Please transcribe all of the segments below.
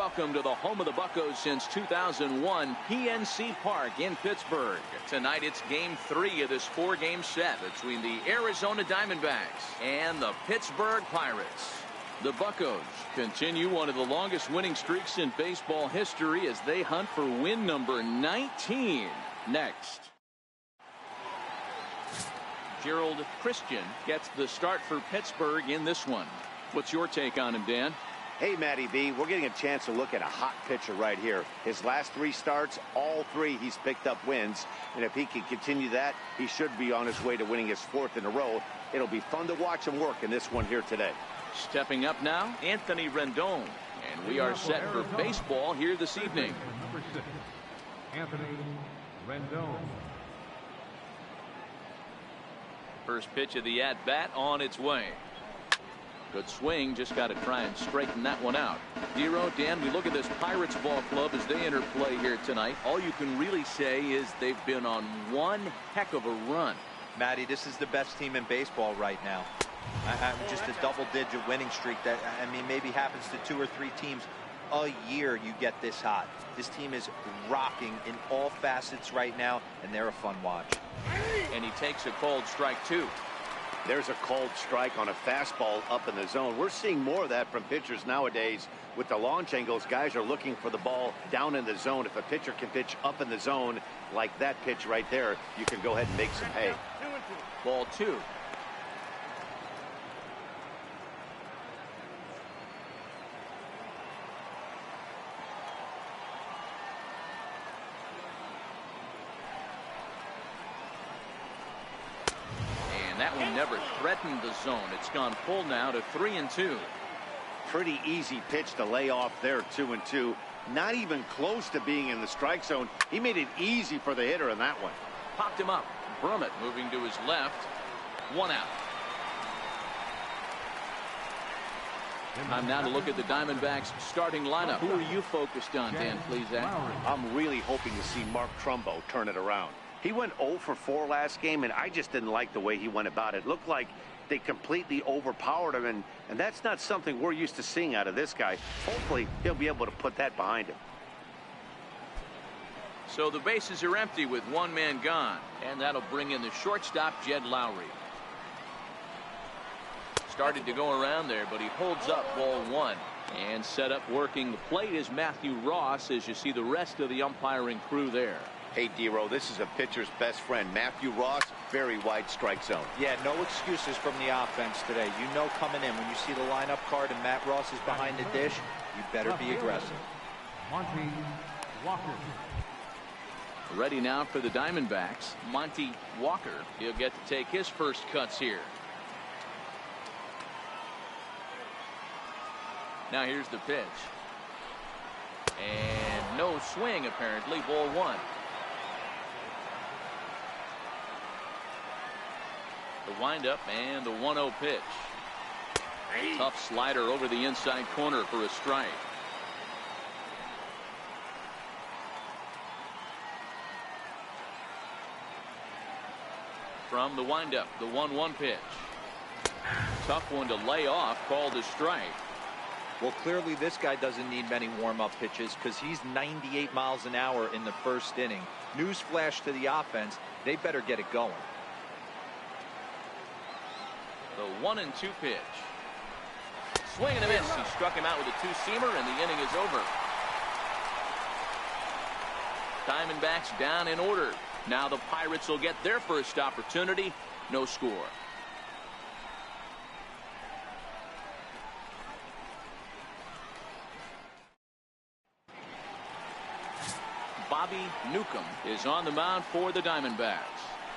welcome to the home of the Buccos since 2001, PNC Park in Pittsburgh. Tonight it's game 3 of this 4-game set between the Arizona Diamondbacks and the Pittsburgh Pirates. The Buccos continue one of the longest winning streaks in baseball history as they hunt for win number 19. Next, Gerald Christian gets the start for Pittsburgh in this one. What's your take on him, Dan? Hey, Matty B, we're getting a chance to look at a hot pitcher right here. His last 3 starts, all 3 he's picked up wins. And if he can continue that, he should be on his way to winning his 4th in a row. It'll be fun to watch him work in this one here today. Stepping up now, Anthony Rendon. And we are set for baseball here this evening. Number 6, Anthony Rendon. First pitch of the at-bat on its way. Good swing, just got to try and straighten that one out. Dero, Dan, we look at this Pirates ball club as they enter play here tonight. All you can really say is they've been on one heck of a run. Matty, this is the best team in baseball right now. Just a double-digit winning streak that, I mean, maybe happens to 2 or 3 teams a year you get this hot. This team is rocking in all facets right now, and they're a fun watch. And he takes a cold strike, too. There's a cold strike on a fastball up in the zone. We're seeing more of that from pitchers nowadays. With the launch angles, guys are looking for the ball down in the zone. If a pitcher can pitch up in the zone like that pitch right there, you can go ahead and make some hay. Ball 2. And that one never threatened the zone. It's gone full now to 3-2. Pretty easy pitch to lay off there, 2-2. Not even close to being in the strike zone. He made it easy for the hitter in that one. Popped him up. Brummett moving to his left. 1 out. Time now to look at the Diamondbacks starting lineup. Who are you focused on, Dan Plesac? I'm really hoping to see Mark Trumbo turn it around. He went 0 for 4 last game, and I just didn't like the way he went about it. Looked like they completely overpowered him, and that's not something we're used to seeing out of this guy. Hopefully, he'll be able to put that behind him. So the bases are empty with 1 man gone, and that'll bring in the shortstop, Jed Lowry. Started to go around there, but he holds up ball 1. And set up working the plate is Matthew Ross, as you see the rest of the umpiring crew there. Hey, Dero, this is a pitcher's best friend, Matthew Ross. Very wide strike zone. Yeah, no excuses from the offense today. You know coming in when you see the lineup card and Matt Ross is behind the dish, you better be aggressive. Monty Walker. Ready now for the Diamondbacks, Monty Walker. He'll get to take his first cuts here. Now here's the pitch. And no swing apparently, ball 1. The windup and the 1-0 pitch. Tough slider over the inside corner for a strike. From the windup, the 1-1 pitch. Tough one to lay off, called a strike. Well, clearly this guy doesn't need many warm-up pitches because he's 98 miles an hour in the first inning. Newsflash to the offense, they better get it going. The 1-2 pitch. Swing and a miss. He struck him out with a 2-seamer, and the inning is over. Diamondbacks down in order. Now the Pirates will get their first opportunity. No score. Bobby Newcomb is on the mound for the Diamondbacks.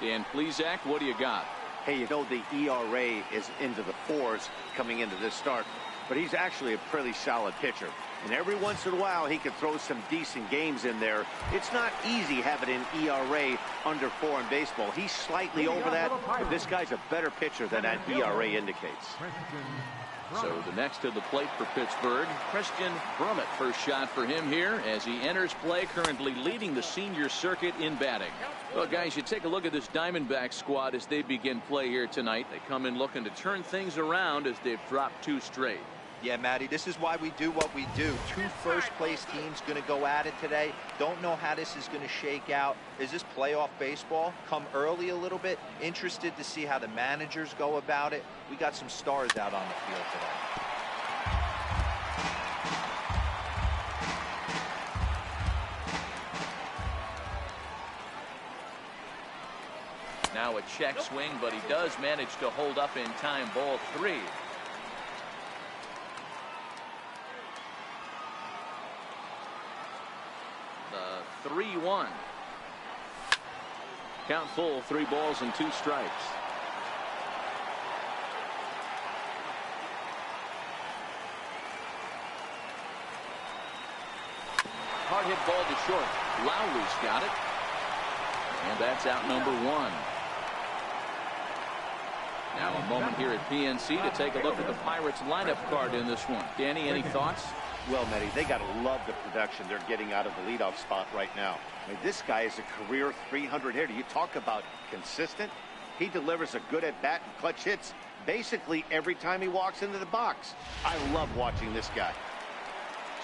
Dan Plesac, what do you got? Hey, you know the ERA is into the 4s coming into this start, but he's actually a pretty solid pitcher. And every once in a while, he can throw some decent games in there. It's not easy having an ERA under 4 in baseball. He's slightly over that, but this guy's a better pitcher than that ERA indicates. So the next to the plate for Pittsburgh, Christian Brummett. First shot for him here as he enters play, currently leading the senior circuit in batting. Well, guys, you take a look at this Diamondback squad as they begin play here tonight. They come in looking to turn things around as they've dropped 2 straight. Yeah, Matty, this is why we do what we do. Two first-place teams going to go at it today. Don't know how this is going to shake out. Is this playoff baseball? Come early a little bit. Interested to see how the managers go about it. We got some stars out on the field today. Now a check swing, but he does manage to hold up in time. Ball 3. The 3-1. Count full, 3 balls and 2 strikes. Hard hit ball to short. Lowry's got it. And that's out number 1. Now a moment here at PNC to take a look at the Pirates lineup card in this one. Danny, any thoughts? Well, Matty, they got to love the production they're getting out of the leadoff spot right now. I mean, this guy is a career 300 hitter. You talk about consistent. He delivers a good at-bat and clutch hits basically every time he walks into the box. I love watching this guy.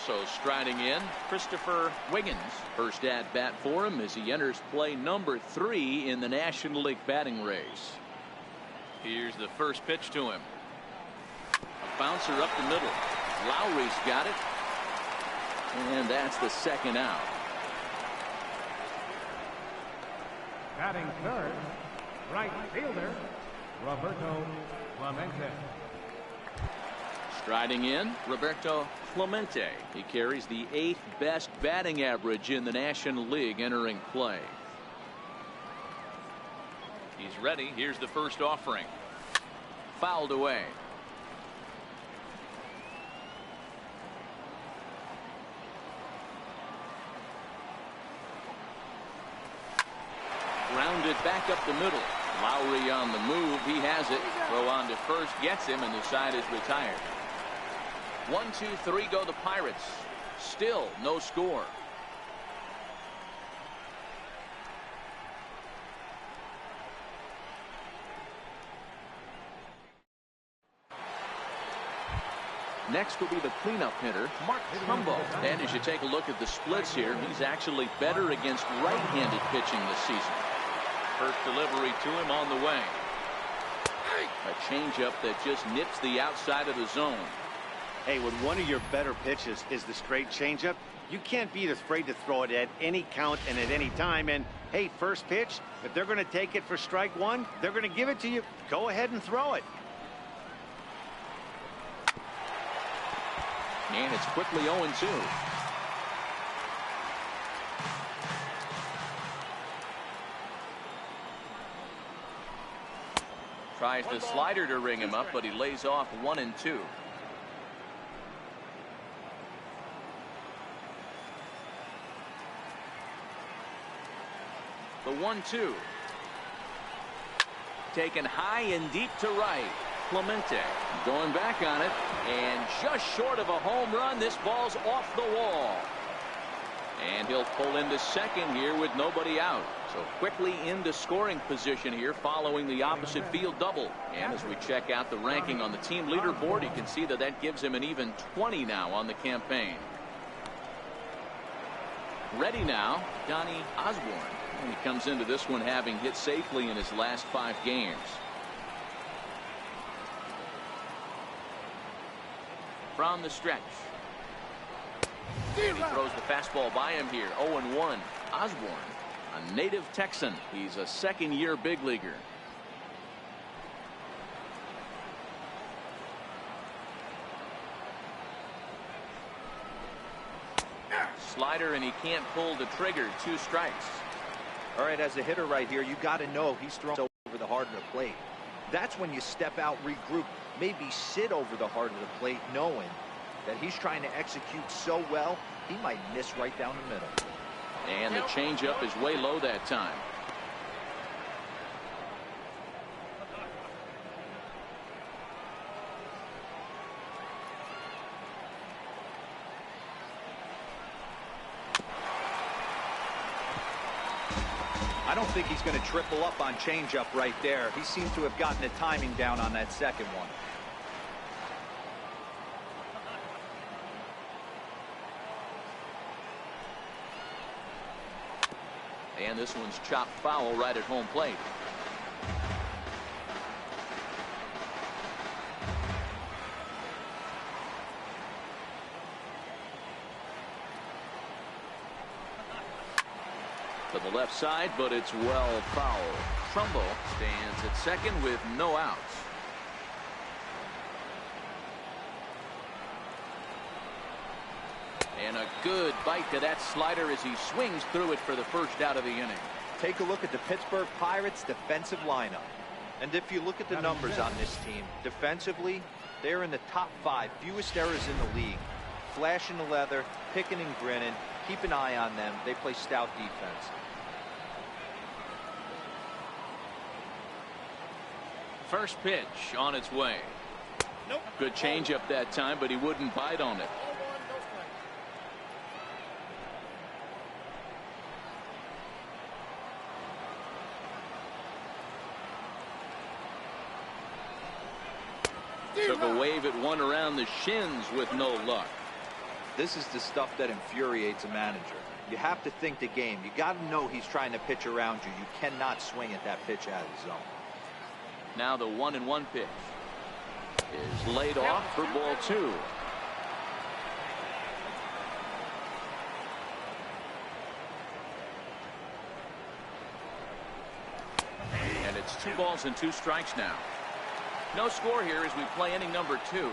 So striding in, Christopher Wiggins. First at-bat for him as he enters play number 3 in the National League batting race. Here's the first pitch to him. A bouncer up the middle. Lowry's got it. And that's the second out. Batting third, right fielder, Roberto Clemente. Striding in, Roberto Clemente. He carries the 8th best batting average in the National League entering play. He's ready. Here's the first offering. Fouled away. Grounded back up the middle. Lowry on the move. He has it. Throw on to first. Gets him, and the side is retired. 1, 2, 3 go the Pirates. Still no score. Next will be the cleanup hitter, Mark Trumbo. And as you take a look at the splits here, he's actually better against right-handed pitching this season. First delivery to him on the way. A changeup that just nips the outside of the zone. Hey, when one of your better pitches is the straight changeup, you can't be afraid to throw it at any count and at any time. And hey, first pitch, if they're going to take it for strike 1, they're going to give it to you. Go ahead and throw it. And it's quickly 0-2. Tries the slider to ring him up, but he lays off 1 and 2. The 1-2. Taken high and deep to right. Clemente going back on it, and just short of a home run. This ball's off the wall, and he'll pull into second here with nobody out. So quickly into scoring position here following the opposite field double. And as we check out the ranking on the team leaderboard, you can see that that gives him an even 20 now on the campaign. Ready now, Donnie Osborne. And he comes into this one having hit safely in his last 5 games. From the stretch. And he throws the fastball by him here. 0-1. Osborne, a native Texan. He's a second-year big leaguer. Slider, and he can't pull the trigger. 2 strikes. All right, as a hitter right here, you got to know he's throwing over the heart of the plate. That's when you step out, regroup, maybe sit over the heart of the plate, knowing that he's trying to execute so well, he might miss right down the middle. And the changeup is way low that time. I don't think he's going to triple up on changeup right there. He seems to have gotten the timing down on that second one. And this one's chopped foul right at home plate. To the left side, but it's well fouled. Trumbo stands at second with no outs. And a good bite to that slider as he swings through it for the first out of the inning. Take a look at the Pittsburgh Pirates defensive lineup. And if you look at the numbers on this team, defensively, they're in the top 5 fewest errors in the league. Flashing the leather, picking and grinning. Keep an eye on them. They play stout defense. First pitch on its way. Nope. Good changeup that time, but he wouldn't bite on it. Took a wave at one around the shins with no luck. This is the stuff that infuriates a manager. You have to think the game. You got to know he's trying to pitch around you. You cannot swing at that pitch out of the zone. Now the 1-1 pitch is laid off for ball 2. And it's 2 balls and 2 strikes now. No score here as we play inning number 2.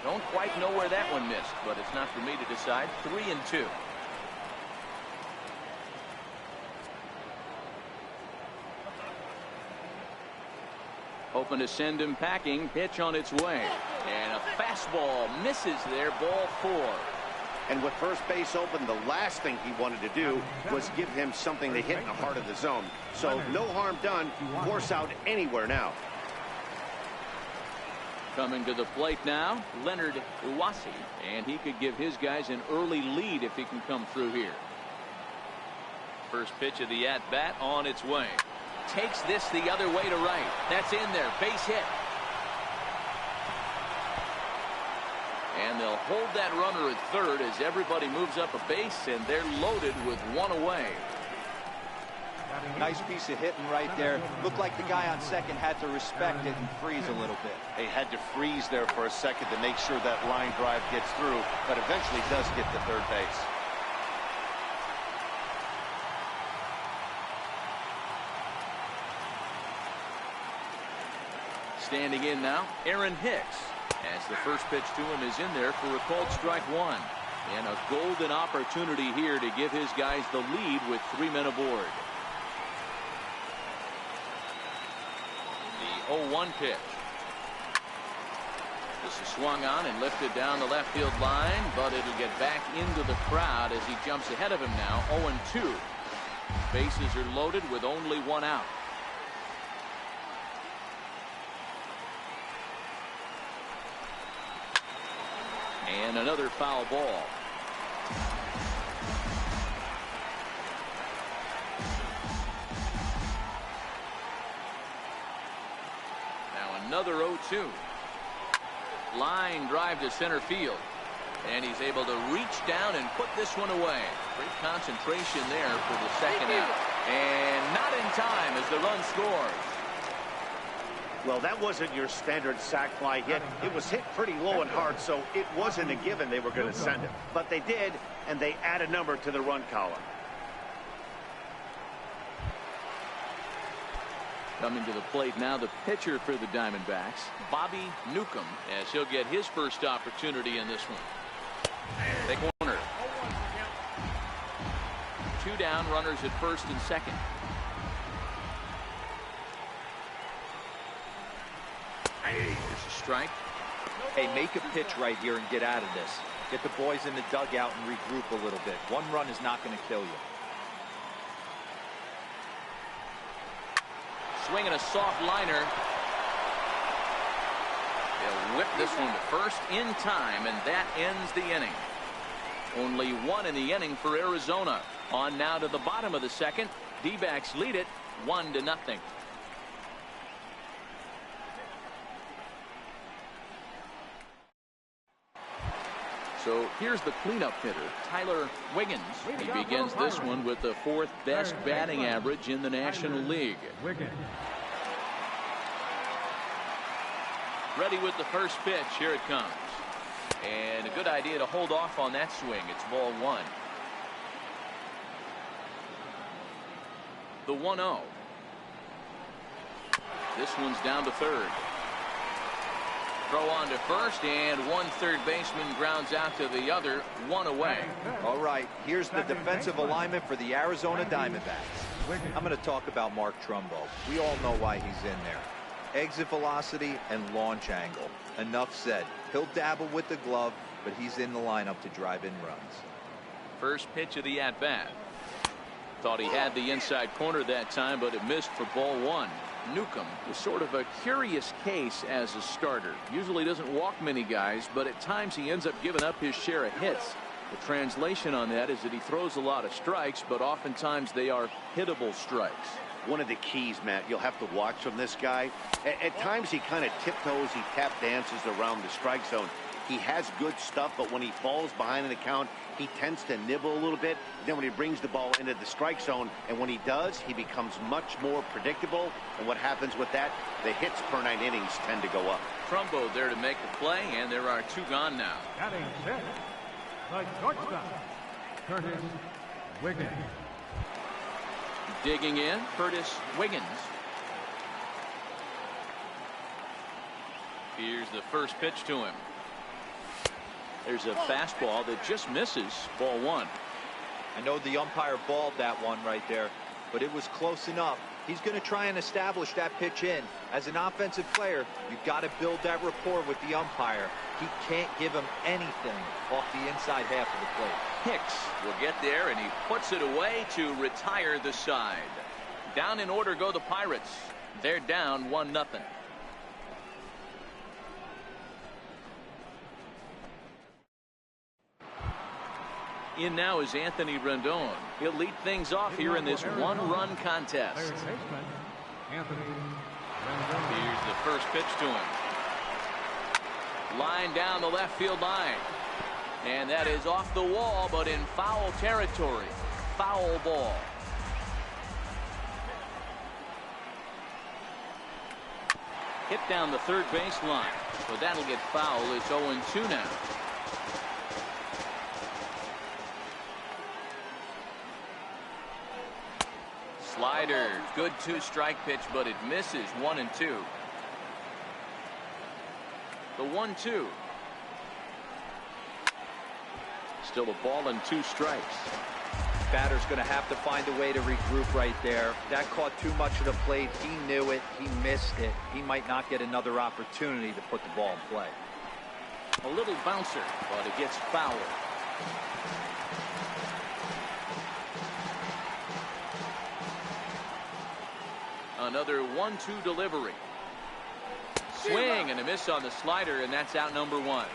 Don't quite know where that one missed, but it's not for me to decide. 3-2. Hoping to send him packing. Pitch on its way. And a fastball misses there. Ball 4. And with first base open, the last thing he wanted to do was give him something to hit in the heart of the zone. So no harm done. Force out anywhere now. Coming to the plate now, Leonard Uwasi. And he could give his guys an early lead if he can come through here. First pitch of the at-bat on its way. Takes this the other way to right. That's in there. Base hit. And they'll hold that runner at third as everybody moves up a base, and they're loaded with 1 away. Nice piece of hitting right there. Looked like the guy on second had to respect it and freeze a little bit. They had to freeze there for a second to make sure that line drive gets through, but eventually does get to third base. Standing in now, Aaron Hicks. As the first pitch to him is in there for a called strike 1. And a golden opportunity here to give his guys the lead with 3 men aboard. The 0-1 pitch. This is swung on and lifted down the left field line, but it'll get back into the crowd as he jumps ahead of him now. 0-2. Bases are loaded with only 1 out. And another foul ball. Now another 0-2. Line drive to center field. And he's able to reach down and put this one away. Great concentration there for the second out. And not in time as the run scores. Well, that wasn't your standard sac fly hit. It was hit pretty low and hard, so it wasn't a given they were going to send it. But they did, and they add a number to the run column. Coming to the plate now, the pitcher for the Diamondbacks, Bobby Newcomb, as he'll get his first opportunity in this one. Take corner. 2 down, runners at first and second. There's a strike. Hey, make a pitch right here and get out of this. Get the boys in the dugout and regroup a little bit. 1 run is not going to kill you. Swinging a soft liner. They'll whip this one to first in time, and that ends the inning. Only 1 in the inning for Arizona. On now to the bottom of the second. D-backs lead it 1-0. So here's the cleanup hitter, Tyler Wiggins. He begins this one with the 4th best batting average in the National League. Ready with the first pitch. Here it comes. And a good idea to hold off on that swing. It's ball 1. The 1-0. This one's down to third. Throw on to first, and one third baseman grounds out to the other, 1 away. All right, here's the defensive alignment for the Arizona Diamondbacks. I'm going to talk about Mark Trumbo. We all know why he's in there. Exit velocity and launch angle. Enough said. He'll dabble with the glove, but he's in the lineup to drive in runs. First pitch of the at-bat. Thought he had the inside corner that time, but it missed for ball 1. Newcomb is sort of a curious case as a starter. Usually doesn't walk many guys, but at times he ends up giving up his share of hits. The translation on that is that he throws a lot of strikes, but oftentimes they are hittable strikes. One of the keys, Matt, you'll have to watch from this guy. At times he kind of tiptoes, he tap dances around the strike zone. He has good stuff, but when he falls behind an account, he tends to nibble a little bit. Then when he brings the ball into the strike zone, and when he does, he becomes much more predictable. And what happens with that? The hits per 9 innings tend to go up. Trumbo there to make the play, and there are 2 gone now. Batting 6th, the shortstop, Curtis Wiggins. Digging in, Curtis Wiggins. Here's the first pitch to him. There's a fastball that just misses, ball 1. I know the umpire balled that one right there, but it was close enough. He's going to try and establish that pitch in. As an offensive player, you've got to build that rapport with the umpire. He can't give him anything off the inside half of the plate. Hicks will get there, and he puts it away to retire the side. Down in order go the Pirates. They're down 1-0. In now is Anthony Rendon. He'll lead things off here in this 1-run contest. Third baseman, Anthony Rendon. Here's the first pitch to him. Line down the left field line. And that is off the wall, but in foul territory. Foul ball. Hit down the third base line. But that'll get foul. It's 0-2 now. Slider, good 2-strike pitch, but it misses. 1-2. The 1-2. Still a ball and 2 strikes. Batter's going to have to find a way to regroup right there. That caught too much of the plate. He knew it. He missed it. He might not get another opportunity to put the ball in play. A little bouncer, but it gets foul. Another 1-2 delivery. Swing and a miss on the slider, and that's out number 1.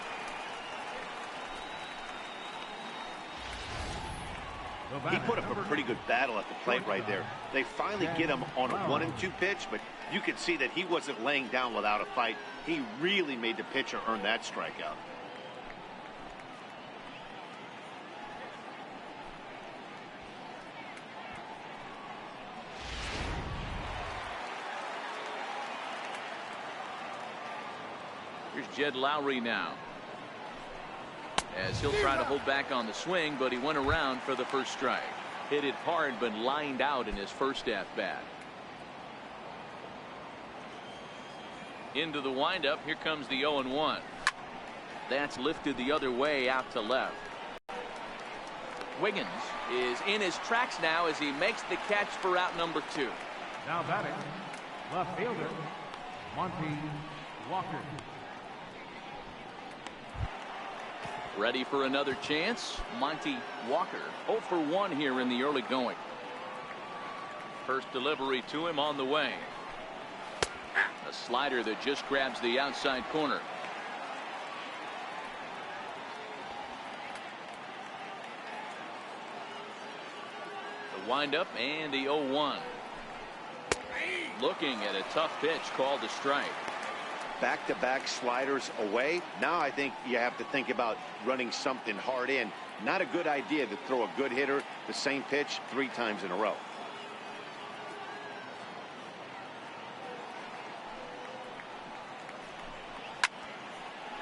He put up a pretty good battle at the plate right there. They finally get him on a 1-2 pitch, but you could see that he wasn't laying down without a fight. He really made the pitcher earn that strikeout. Here's Jed Lowry now, as he'll try to hold back on the swing, but he went around for the first strike. Hit it hard, but lined out in his first at-bat. Into the windup. Here comes the 0-1. That's lifted the other way out to left. Wiggins is in his tracks now as he makes the catch for out number 2. Now batting, left fielder, Monty Walker. Ready for another chance. Monty Walker 0 for 1 here in the early going. First delivery to him on the way. A slider that just grabs the outside corner. The windup and the 0-1. Looking at a tough pitch called a strike. back-to-back sliders away. Now I think you have to think about running something hard in. Not a good idea to throw a good hitter the same pitch 3 times in a row.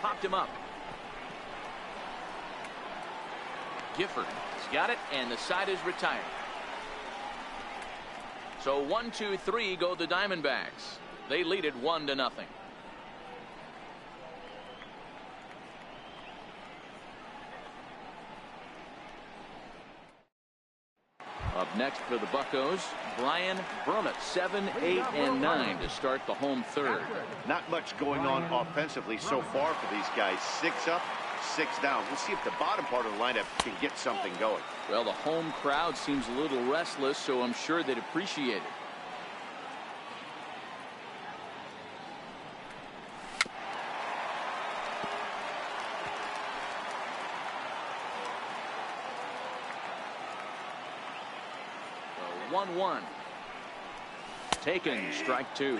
Popped him up. Gifford has got it, and the side is retired. So 1-2-3 go the Diamondbacks. They lead it 1-0. Up next for the Buccos, Brian Burnett, 7, 8, and 9 to start the home third. Not much going on offensively so far for these guys. 6 up, 6 down. We'll see if the bottom part of the lineup can get something going. Well, the home crowd seems a little restless, so I'm sure they'd appreciate it. So 1-1. Taken, strike 2.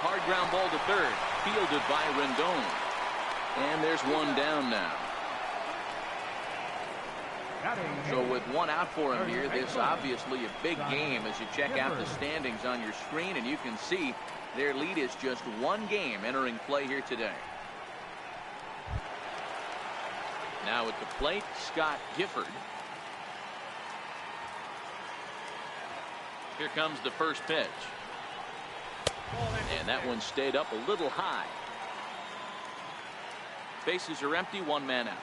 Hard ground ball to third, fielded by Rendon. And there's one down now. So with one out for him here, this obviously a big game as you check out the standings on your screen, and you can see their lead is just 1 game entering play here today. Now at the plate, Scott Gifford. Here comes the first pitch. And that one stayed up a little high. Bases are empty, 1 man out.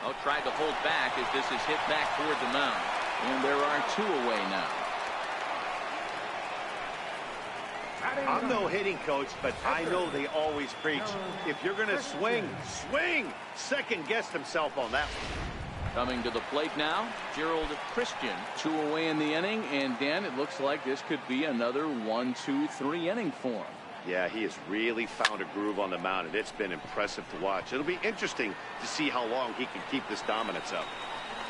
Oh, tried to hold back as this is hit back toward the mound. And there are 2 away now. I'm no hitting coach, but I know they always preach, if you're going to swing, swing. Second guessed himself on that one. Coming to the plate now, Gerald Christian. 2 away in the inning, and Dan, it looks like this could be another 1-2-3 inning for him. Yeah, he has really found a groove on the mound, and it's been impressive to watch. It'll be interesting to see how long he can keep this dominance up.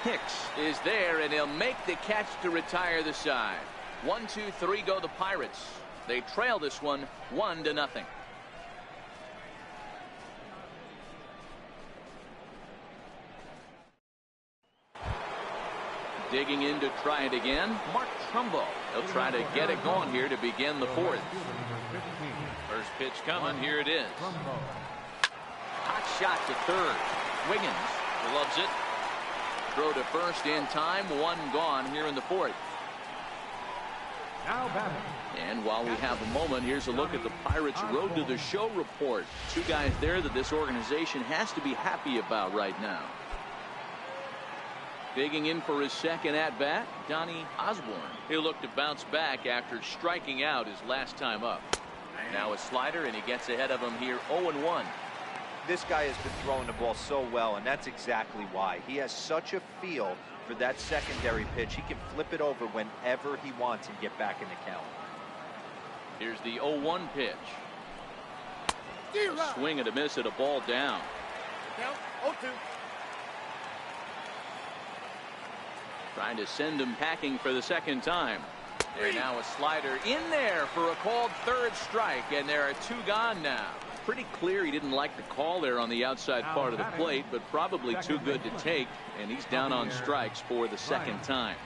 Hicks is there, and he'll make the catch to retire the side. 1-2-3 go the Pirates. They trail this one 1-0. Digging in to try it again, Mark Trumbo. He'll try to get it going here to begin the 4th. First pitch coming, here it is. Hot shot to third. Wiggins loves it. Throw to first in time, 1 gone here in the 4th. Now batting. And while we have a moment, here's a look at the Pirates' Road to the Show report. 2 guys there that this organization has to be happy about right now. Digging in for his second at-bat, Donnie Osborne. He'll look to bounce back after striking out his last time up. Now a slider, and he gets ahead of him here 0-1. This guy has been throwing the ball so well, and that's exactly why. He has such a feel for that secondary pitch. He can flip it over whenever he wants and get back in the count. Here's the 0-1 pitch. A swing and a miss at a ball down. Count 0-2. Trying to send him packing for the second time. There now a slider in there for a called 3rd strike, and there are 2 gone now. Pretty clear he didn't like the call there on the outside part of the plate, but probably too good to take, and he's down on strikes for the 2nd time.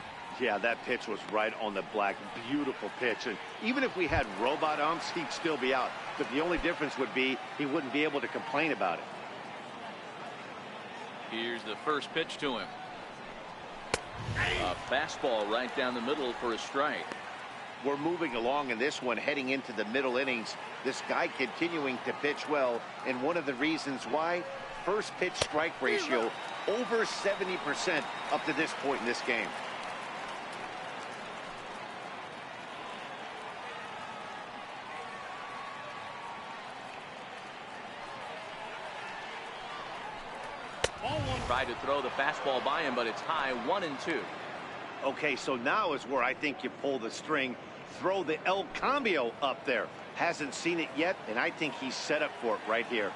Yeah, that pitch was right on the black. Beautiful pitch. And even if we had robot umps, he'd still be out. But the only difference would be he wouldn't be able to complain about it. Here's the first pitch to him. A fastball right down the middle for a strike. We're moving along in this one, heading into the middle innings. This guy continuing to pitch well, and one of the reasons why, first pitch strike ratio over 70% up to this point in this game. Tried to throw the fastball by him, but it's high, 1-2. Okay, so now is where I think you pull the string. Throw the El Cambio up there. Hasn't seen it yet, and I think he's set up for it right here.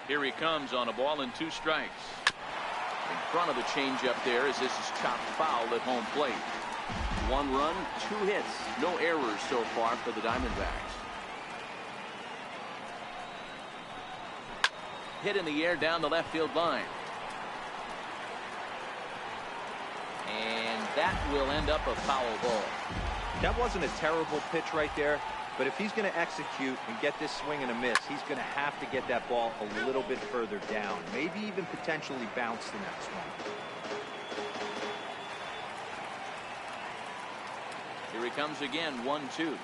Here he comes on a ball and 2 strikes. In front of the changeup there as this is chopped foul at home plate. 1 run, 2 hits, no errors so far for the Diamondbacks. Hit in the air down the left field line. And that will end up a foul ball. That wasn't a terrible pitch right there, but if he's going to execute and get this swing and a miss, he's going to have to get that ball a little bit further down, maybe even potentially bounce the next one. Here he comes again, 1-2.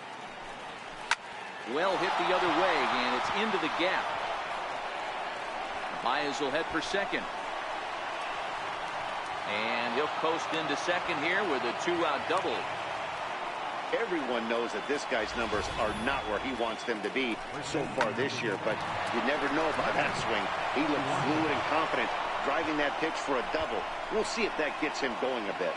Well hit the other way, and it's into the gap. Baez will head for second. And he'll coast into second here with a 2-out double. Everyone knows that this guy's numbers are not where he wants them to be so far this year, but you never know about that swing. He looked fluid and confident, driving that pitch for a double. We'll see if that gets him going a bit.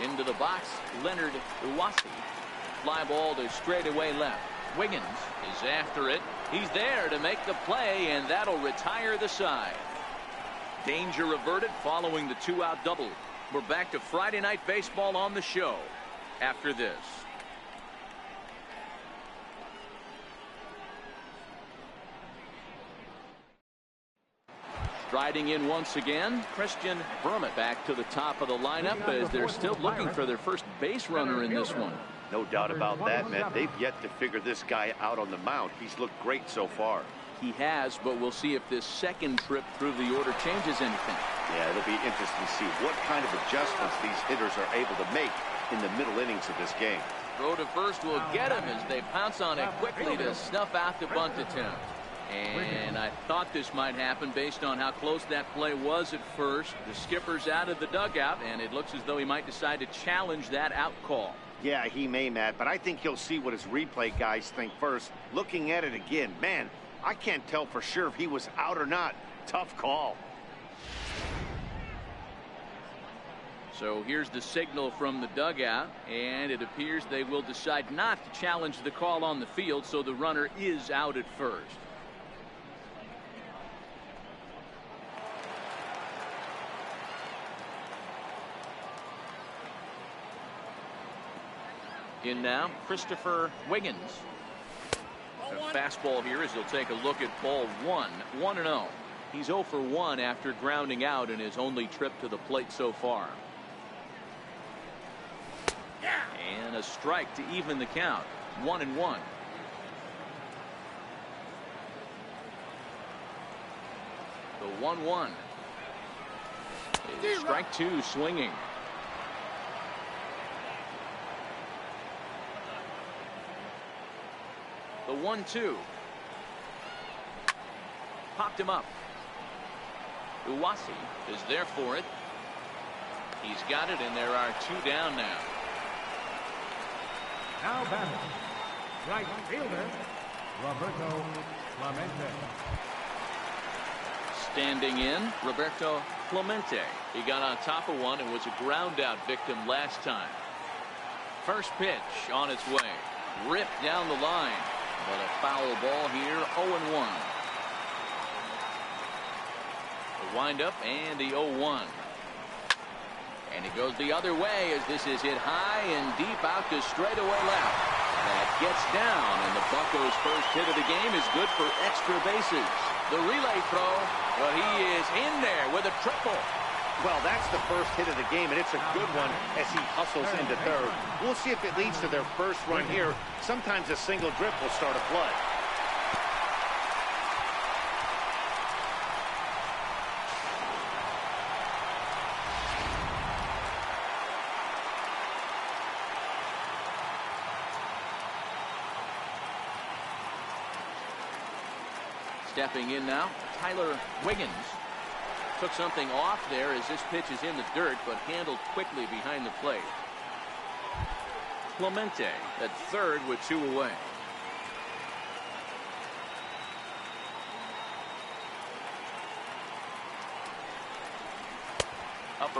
Into the box, Leonard Uwasi. Fly ball to straightaway left. Wiggins is after it. He's there to make the play, and that'll retire the side. Danger averted following the 2-out double. We're back to Friday Night Baseball on the show after this. Striding in once again, Christian Vermette back to the top of the lineup as they're still looking for their first base runner in this one. No doubt about that, man. They've yet to figure this guy out on the mound. He's looked great so far. He has, but we'll see if this second trip through the order changes anything. Yeah, it'll be interesting to see what kind of adjustments these hitters are able to make in the middle innings of this game. Throw to first will get him as they pounce on it quickly to snuff out the bunt attempt. And I thought this might happen based on how close that play was at first. The skipper's out of the dugout, and it looks as though he might decide to challenge that out call. Yeah, he may, Matt, but I think he'll see what his replay guys think first. Looking at it again, man, I can't tell for sure if he was out or not. Tough call. So here's the signal from the dugout, and it appears they will decide not to challenge the call on the field, so the runner is out at first. In now, Christopher Wiggins. A fastball here as he'll take a look at ball 1. 1-0. He's 0 for 1 after grounding out in his only trip to the plate so far. And a strike to even the count. 1-1. The 1-1. Strike 2 swinging. The 1-2. Popped him up. Uwasi is there for it. He's got it, and there are 2 down now. Now batting, right fielder, Roberto Clemente. Standing in, Roberto Clemente. He got on top of one and was a ground out victim last time. First pitch on its way. Ripped down the line. But a foul ball here, 0-1. The windup and the 0-1. And it goes the other way as this is hit high and deep out to straightaway left. That gets down, and the Buccos' first hit of the game is good for extra bases. The relay throw, well, he is in there with a triple. Well, that's the first hit of the game, and it's a good one as he hustles into third. We'll see if it leads to their first run here. Sometimes a single drip will start a flood. Stepping in now, Tyler Wiggins. Took something off there as this pitch is in the dirt, but handled quickly behind the plate. Clemente at third with 2 away.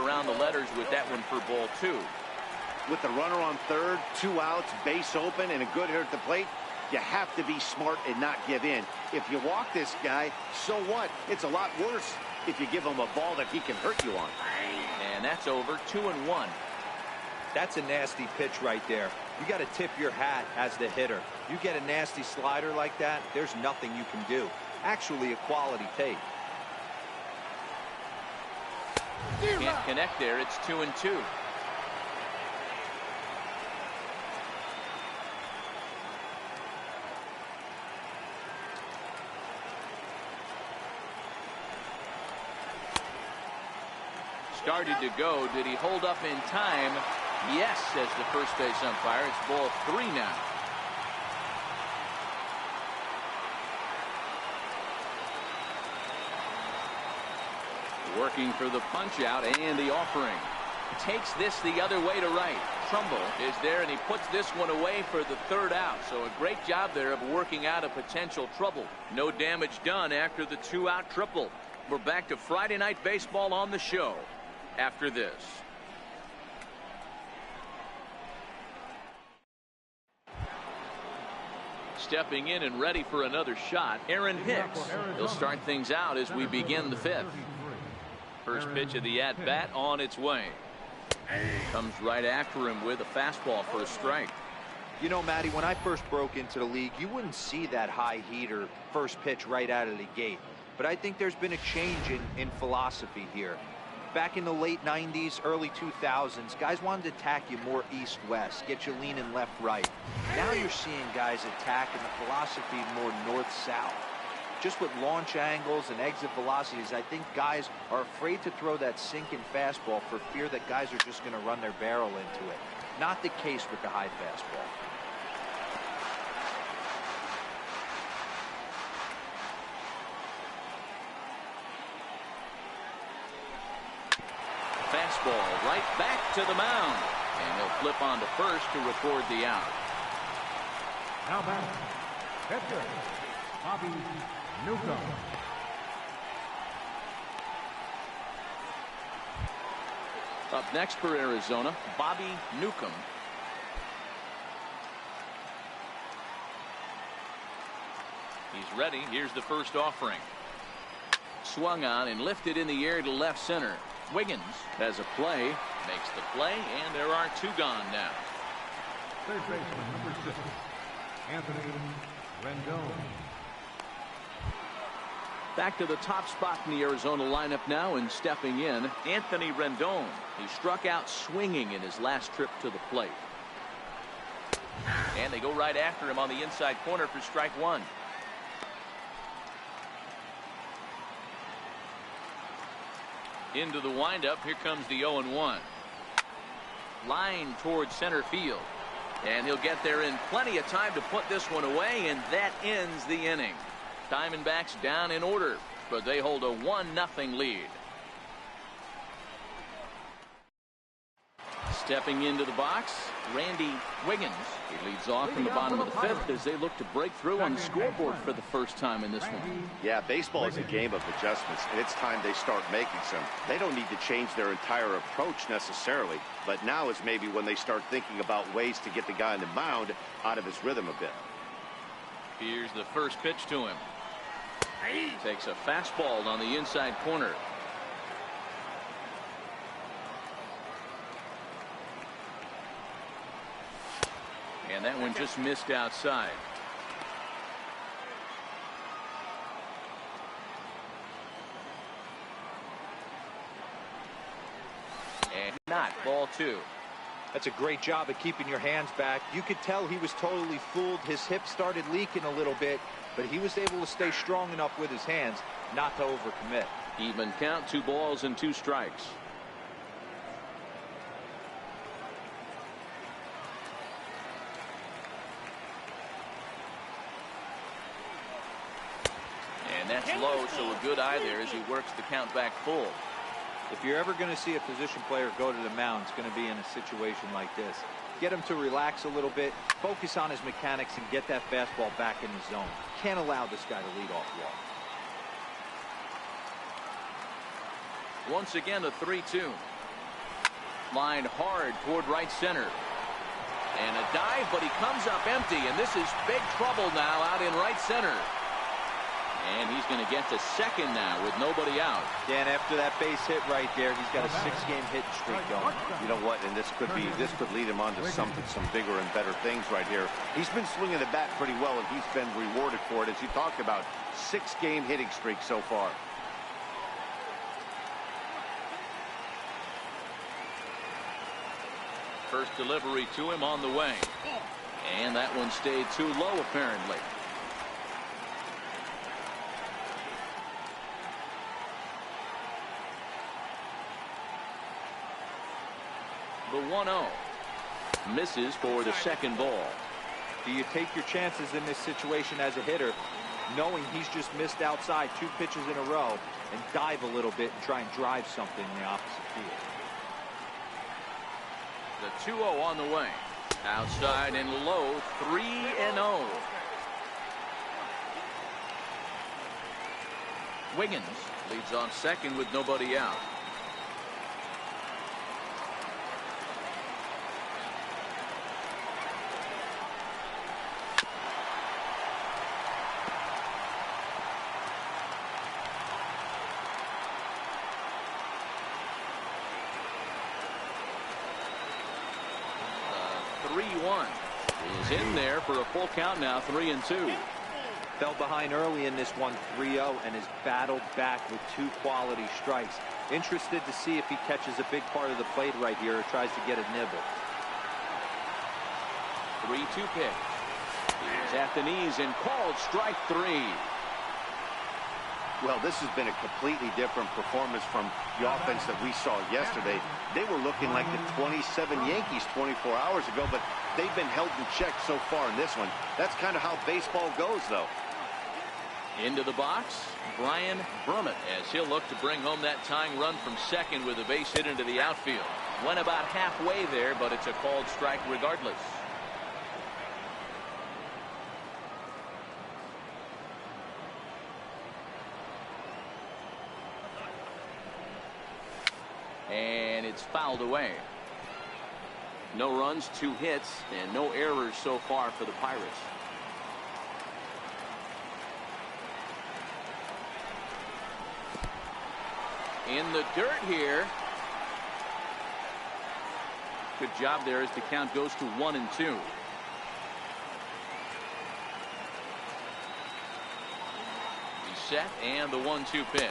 around the letters with that one for ball 2. With the runner on third, 2 outs, base open, and a good hitter at the plate, you have to be smart and not give in. If you walk this guy, so what? It's a lot worse if you give him a ball that he can hurt you on. And that's over. 2-1. That's a nasty pitch right there. You got to tip your hat as the hitter. You get a nasty slider like that, there's nothing you can do. Actually, a quality take. Can't connect there. It's 2-2. Started to go. Did he hold up in time? Yes, says the first base umpire. It's ball 3 now. Working for the punch out and the offering. Takes this the other way to right. Trumbull is there, and he puts this one away for the 3rd out. So a great job there of working out a potential trouble. No damage done after the 2-out triple. We're back to Friday Night Baseball on the show after this. Stepping in and ready for another shot, Aaron Hicks. He'll start things out as we begin the 5th. First pitch of the at-bat on its way. Comes right after him with a fastball for a strike. You know, Matty, when I first broke into the league, you wouldn't see that high heater first pitch right out of the gate. But I think there's been a change in philosophy here. Back in the late 90s, early 2000s, guys wanted to attack you more east-west, get you leaning left-right. Now you're seeing guys attack in the philosophy more north-south. Just with launch angles and exit velocities, I think guys are afraid to throw that sinking fastball for fear that guys are just going to run their barrel into it. Not the case with the high fastball. Fastball right back to the mound. And he'll flip on to first to record the out. Now back, pitcher, Bobby Newcomb. Up next for Arizona, Bobby Newcomb. He's ready. Here's the first offering. Swung on and lifted in the air to left center. Wiggins has a play, makes the play, and there are 2 gone now. Third baseman, number 6, Anthony Rendon. Back to the top spot in the Arizona lineup now, and stepping in, Anthony Rendon. He struck out swinging in his last trip to the plate. And they go right after him on the inside corner for strike 1. Into the windup. Here comes the 0-1. Line towards center field. And he'll get there in plenty of time to put this one away, and that ends the inning. Diamondbacks down in order, but they hold a 1-0 lead. Stepping into the box, Randy Wiggins. He leads off in the bottom of the 5th as they look to break through on the scoreboard for the first time in this one. Yeah, baseball is a game of adjustments, and it's time they start making some. They don't need to change their entire approach necessarily, but now is maybe when they start thinking about ways to get the guy on the mound out of his rhythm a bit. Here's the first pitch to him. Takes a fastball on the inside corner. And that one just missed outside. And not, ball 2. That's a great job of keeping your hands back. You could tell he was totally fooled. His hip started leaking a little bit, but he was able to stay strong enough with his hands not to overcommit. Even count, 2 balls and 2 strikes. And that's low, so a good eye there as he works the count back full. If you're ever going to see a position player go to the mound, it's going to be in a situation like this. Get him to relax a little bit, focus on his mechanics, and get that fastball back in the zone. Can't allow this guy to lead off walk. Once again, a 3-2. Lined hard toward right center. And a dive, but he comes up empty, and this is big trouble now out in right center. And he's going to get to second now with nobody out. Dan, after that base hit right there, he's got a 6-game hit streak going. You know what? And this could lead him on to some bigger and better things right here. He's been swinging the bat pretty well, and he's been rewarded for it, as you talked about. 6-game hitting streak so far. First delivery to him on the way. And that one stayed too low, apparently. The 1-0 misses for the second ball. Do you take your chances in this situation as a hitter, knowing he's just missed outside 2 pitches in a row, and dive a little bit and try and drive something in the opposite field? The 2-0 on the way. Outside and low, 3-0. Wiggins leads on second with nobody out. Is in there for a full count now, 3-2. Fell behind early in this one, 3-0, and has battled back with 2 quality strikes. Interested to see if he catches a big part of the plate right here or tries to get a nibble. 3-2 pitch. He's at the knees and called strike 3. Well, this has been a completely different performance from the offense that we saw yesterday. They were looking like the 27 Yankees 24 hours ago, but they've been held in check so far in this one. That's kind of how baseball goes, though. Into the box, Brian Berman, as he'll look to bring home that tying run from second with a base hit into the outfield. Went about halfway there, but it's a called strike regardless. And it's fouled away. No runs, 2 hits, and no errors so far for the Pirates. In the dirt here. Good job there as the count goes to 1-2. He's set, and the 1-2 pitch.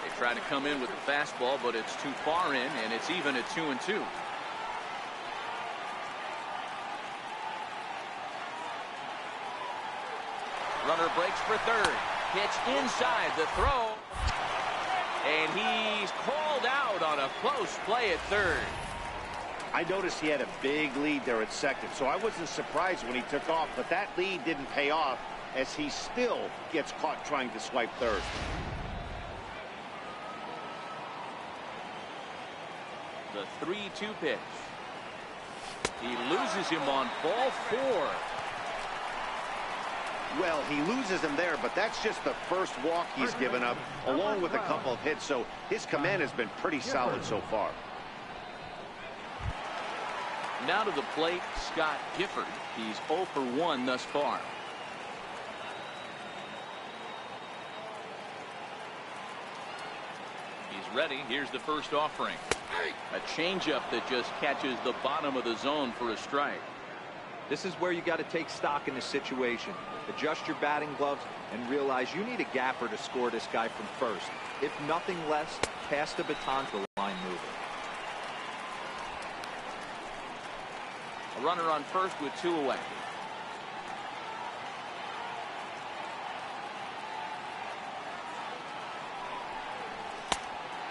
They try to come in with the fastball, but it's too far in, and it's even at 2-2. Runner breaks for third. Pitch inside the throw. And he's called out on a close play at third. I noticed he had a big lead there at second, so I wasn't surprised when he took off, but that lead didn't pay off as he still gets caught trying to swipe third. The 3-2 pitch. He loses him on ball 4. Well, he loses him there, but that's just the first walk he's given up, along with a couple of hits, so his command has been pretty solid so far. Now to the plate, Scott Gifford. He's 0 for 1 thus far. He's ready. Here's the first offering. A changeup that just catches the bottom of the zone for a strike. This is where you got to take stock in this situation. Adjust your batting gloves and realize you need a gapper to score this guy from first. If nothing less, pass the baton to the line mover. A runner on first with 2 away.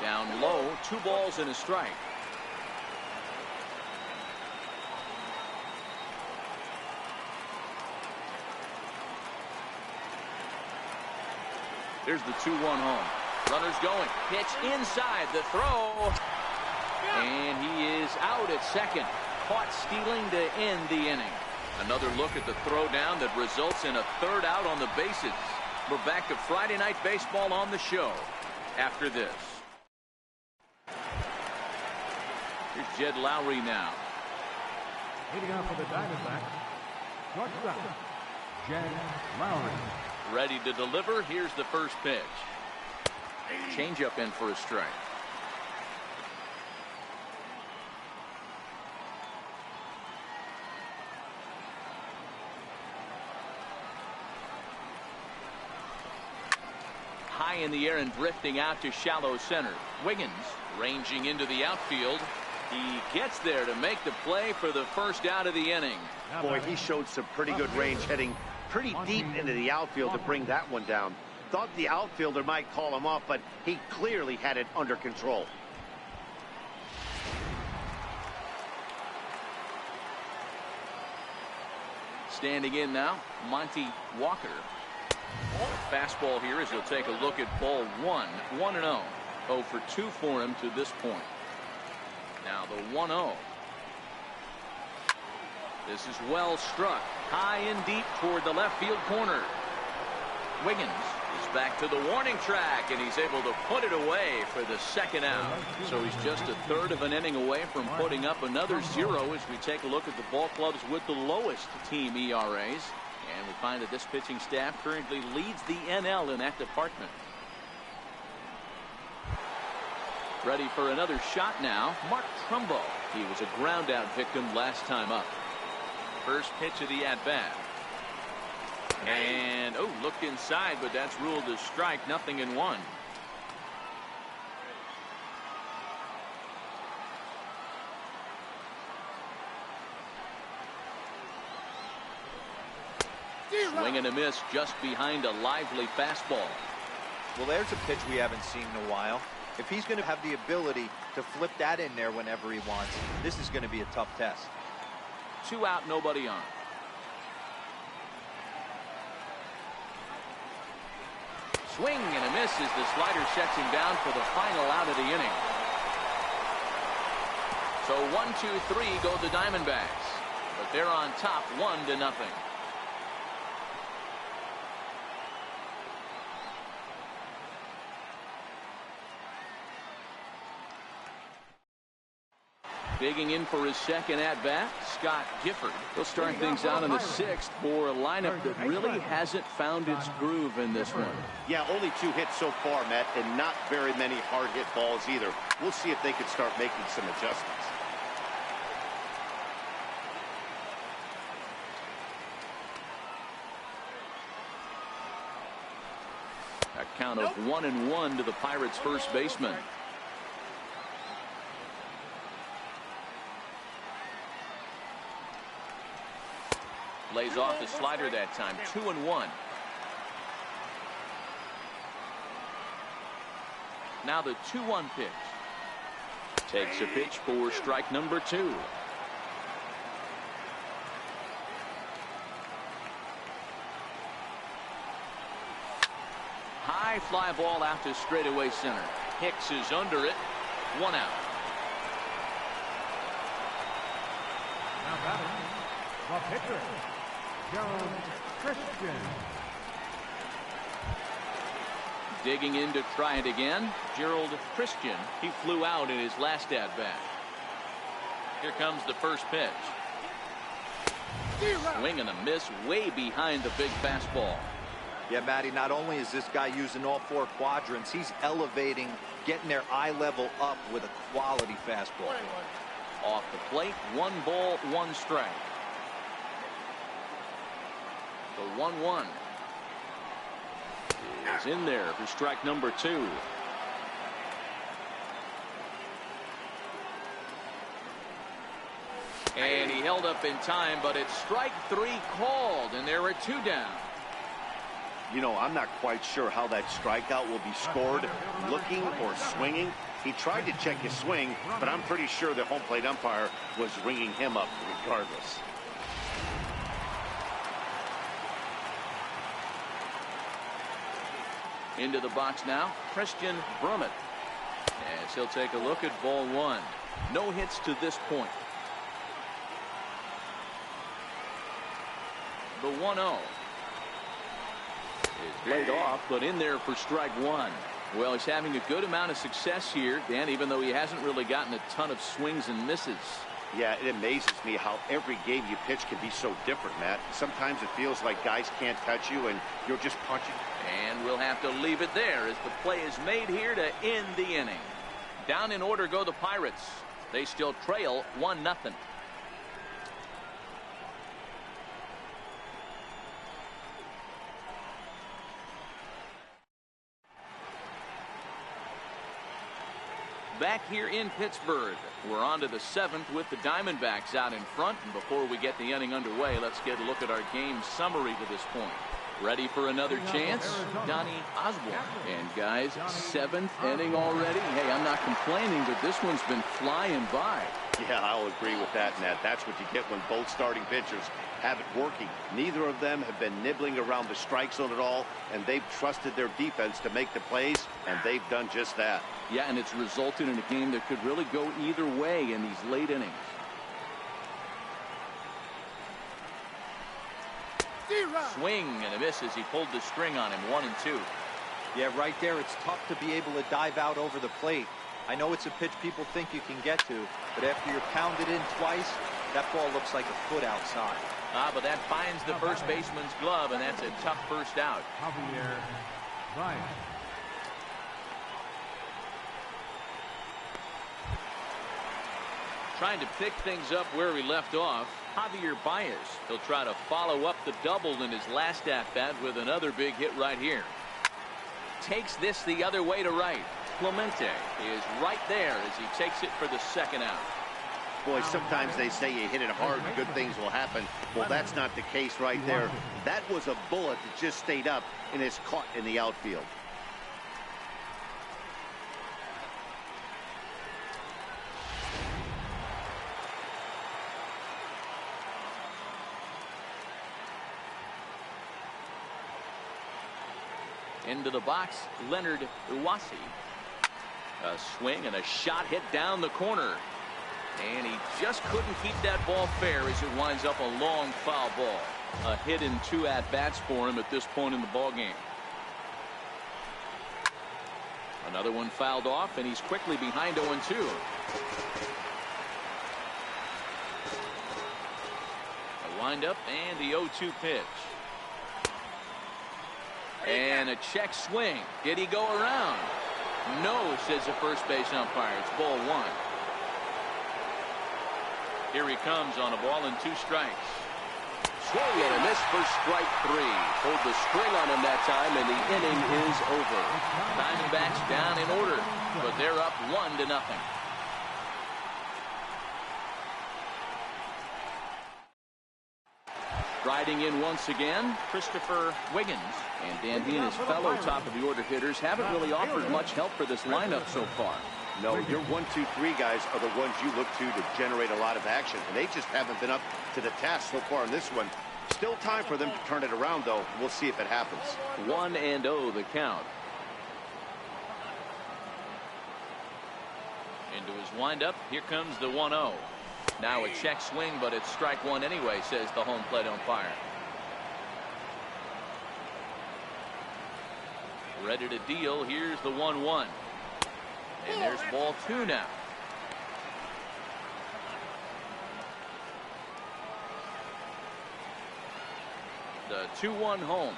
Down low, 2 balls and a strike. Here's the 2-1 home. Runners going. Pitch inside the throw. And he is out at second. Caught stealing to end the inning. Another look at the throw down that results in a 3rd out on the bases. We're back to Friday Night Baseball on the show after this. Here's Jed Lowry now. Leading out for the Diamondbacks, shortstop, Jed Lowry. Ready to deliver. Here's the first pitch. Changeup in for a strike. High in the air and drifting out to shallow center. Wiggins ranging into the outfield. He gets there to make the play for the first out of the inning. Boy, he showed some pretty good range, heading pretty deep into the outfield to bring that one down. Thought the outfielder might call him off, but he clearly had it under control. Standing in now, Monty Walker. Fastball here as he'll take a look at ball one. 1-0. 0 for 2 for him to this point. Now the 1-0. This is well struck. High and deep toward the left field corner. Wiggins is back to the warning track, and he's able to put it away for the second out. So he's just a third of an inning away from putting up another 0 as we take a look at the ball clubs with the lowest team ERAs. And we find that this pitching staff currently leads the NL in that department. Ready for another shot now. Mark Trumbo. He was a ground out victim last time up. First pitch of the at bat. And looked inside, but that's ruled a strike. 0-1. Swing and a miss just behind a lively fastball. Well, there's a pitch we haven't seen in a while. If he's going to have the ability to flip that in there whenever he wants, this is going to be a tough test. 2 out, nobody on. Swing and a miss as the slider sets him down for the final out of the inning. So 1-2-3 go the Diamondbacks, but they're on top 1-0. Digging in for his second at-bat, Scott Gifford. He'll start things out in the 6th for a lineup that really hasn't found its groove in this one. Yeah, only 2 hits so far, Matt, and not very many hard-hit balls either. We'll see if they can start making some adjustments. A count of 1-1 to the Pirates' first baseman. Lays off the slider that time. 2-1. Now the 2-1 pitch. Takes a pitch for strike number 2. High fly ball out to straightaway center. Hicks is under it. 1 out. Now batting, the pitcher, John Christian. Digging in to try it again, Gerald Christian. He flew out in his last at bat. Here comes the first pitch. Swing and a miss way behind the big fastball. Yeah, Matty, not only is this guy using all 4 quadrants, he's elevating, getting their eye level up with a quality fastball. Off the plate, 1 ball, 1 strike. The 1-1 is in there for strike number 2. And he held up in time, but it's strike 3 called, and there are 2 down. You know, I'm not quite sure how that strikeout will be scored, looking or swinging. He tried to check his swing, but I'm pretty sure the home plate umpire was ringing him up regardless. Into the box now, Christian Brummett. As he'll take a look at ball 1. No hits to this point. The 1-0 is laid off, but in there for strike 1. Well, he's having a good amount of success here, Dan, even though he hasn't really gotten a ton of swings and misses. Yeah, it amazes me how every game you pitch can be so different, Matt. Sometimes it feels like guys can't touch you and you're just punching. And we'll have to leave it there as the play is made here to end the inning. Down in order go the Pirates. They still trail 1-0. Back here in Pittsburgh, we're on to the 7th with the Diamondbacks out in front. And before we get the inning underway, let's get a look at our game summary to this point. Ready for another chance? Donnie Osborne. And guys, 7th inning already. Hey, I'm not complaining, but this one's been flying by. Yeah, I'll agree with that, Matt. That's what you get when both starting pitchers have it working. Neither of them have been nibbling around the strike zone at all, and they've trusted their defense to make the plays, and they've done just that. Yeah, and it's resulted in a game that could really go either way in these late innings. Swing and a miss as he pulled the string on him. 1-2. Yeah, right there, it's tough to be able to dive out over the plate. I know it's a pitch people think you can get to, but after you're pounded in twice, that ball looks like a foot outside. But that finds the first baseman's glove, and that's a tough first out. Javier Baez. Trying to pick things up where we left off. Javier Baez. He'll try to follow up the double in his last at-bat with another big hit right here. Takes this the other way to right. Clemente is right there as he takes it for the second out. Boy, sometimes they say you hit it hard and good things will happen. Well, that's not the case right there. That was a bullet that just stayed up and is caught in the outfield. Into the box, Leonard Uwasi. A swing and a shot hit down the corner. And he just couldn't keep that ball fair as it winds up a long foul ball. A hit in 2 at-bats for him at this point in the ball game. Another one fouled off, and he's quickly behind 0-2. A windup and the 0-2 pitch. And a check swing. Did he go around? No, says the first base umpire. It's ball 1. Here he comes on a ball and 2 strikes. Swing and a miss for strike 3. Pulled the string on him that time, and the inning is over. Diamondbacks down in order, but they're up 1-0. Riding in once again, Christopher Wiggins. And Dan, he and his fellow top-of-the-order hitters haven't really offered much help for this lineup so far. No, your 1, 2, 3 guys are the ones you look to generate a lot of action, and they just haven't been up to the task so far in this one. Still time for them to turn it around, though. We'll see if it happens. 1-0 the count. Into his windup. Here comes the 1-0. Now a check swing, but it's strike 1 anyway, says the home plate umpire. Ready to deal. Here's the 1-1. And there's ball 2 now. The 2-1 home.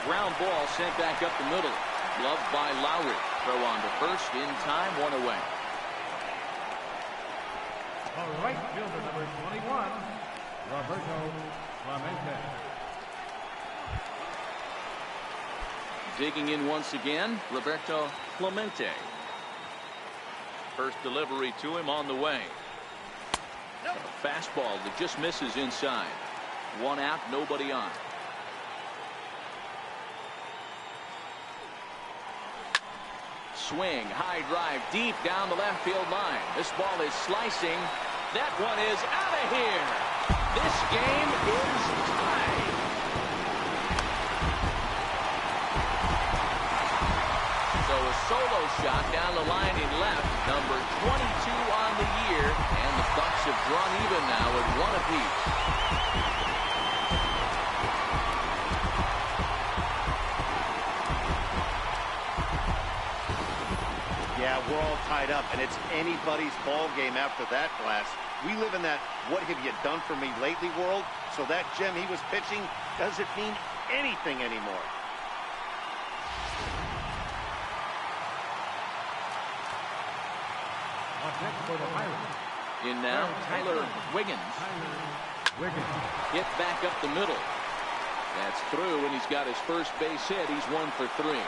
Ground ball sent back up the middle. Gloved by Lowry. Throw on to first in time. 1 away. The right fielder, number 21, Roberto Clemente. Digging in once again, Roberto Clemente. First delivery to him on the way. A fastball that just misses inside. 1 out, nobody on. Swing, high drive, deep down the left field line. This ball is slicing. That one is out of here. This game is tied. So a solo shot down the line in left, number 22 on the year, and the Bucks have drawn even now at 1 apiece. we're all tied up, and it's anybody's ball game after that blast. We live in that "what have you done for me lately" world, so that gem he was pitching doesn't mean anything anymore. For the Pirates. In now, Tyler Wiggins. Hit back up the middle. That's through, and he's got his first base hit. He's 1 for 3.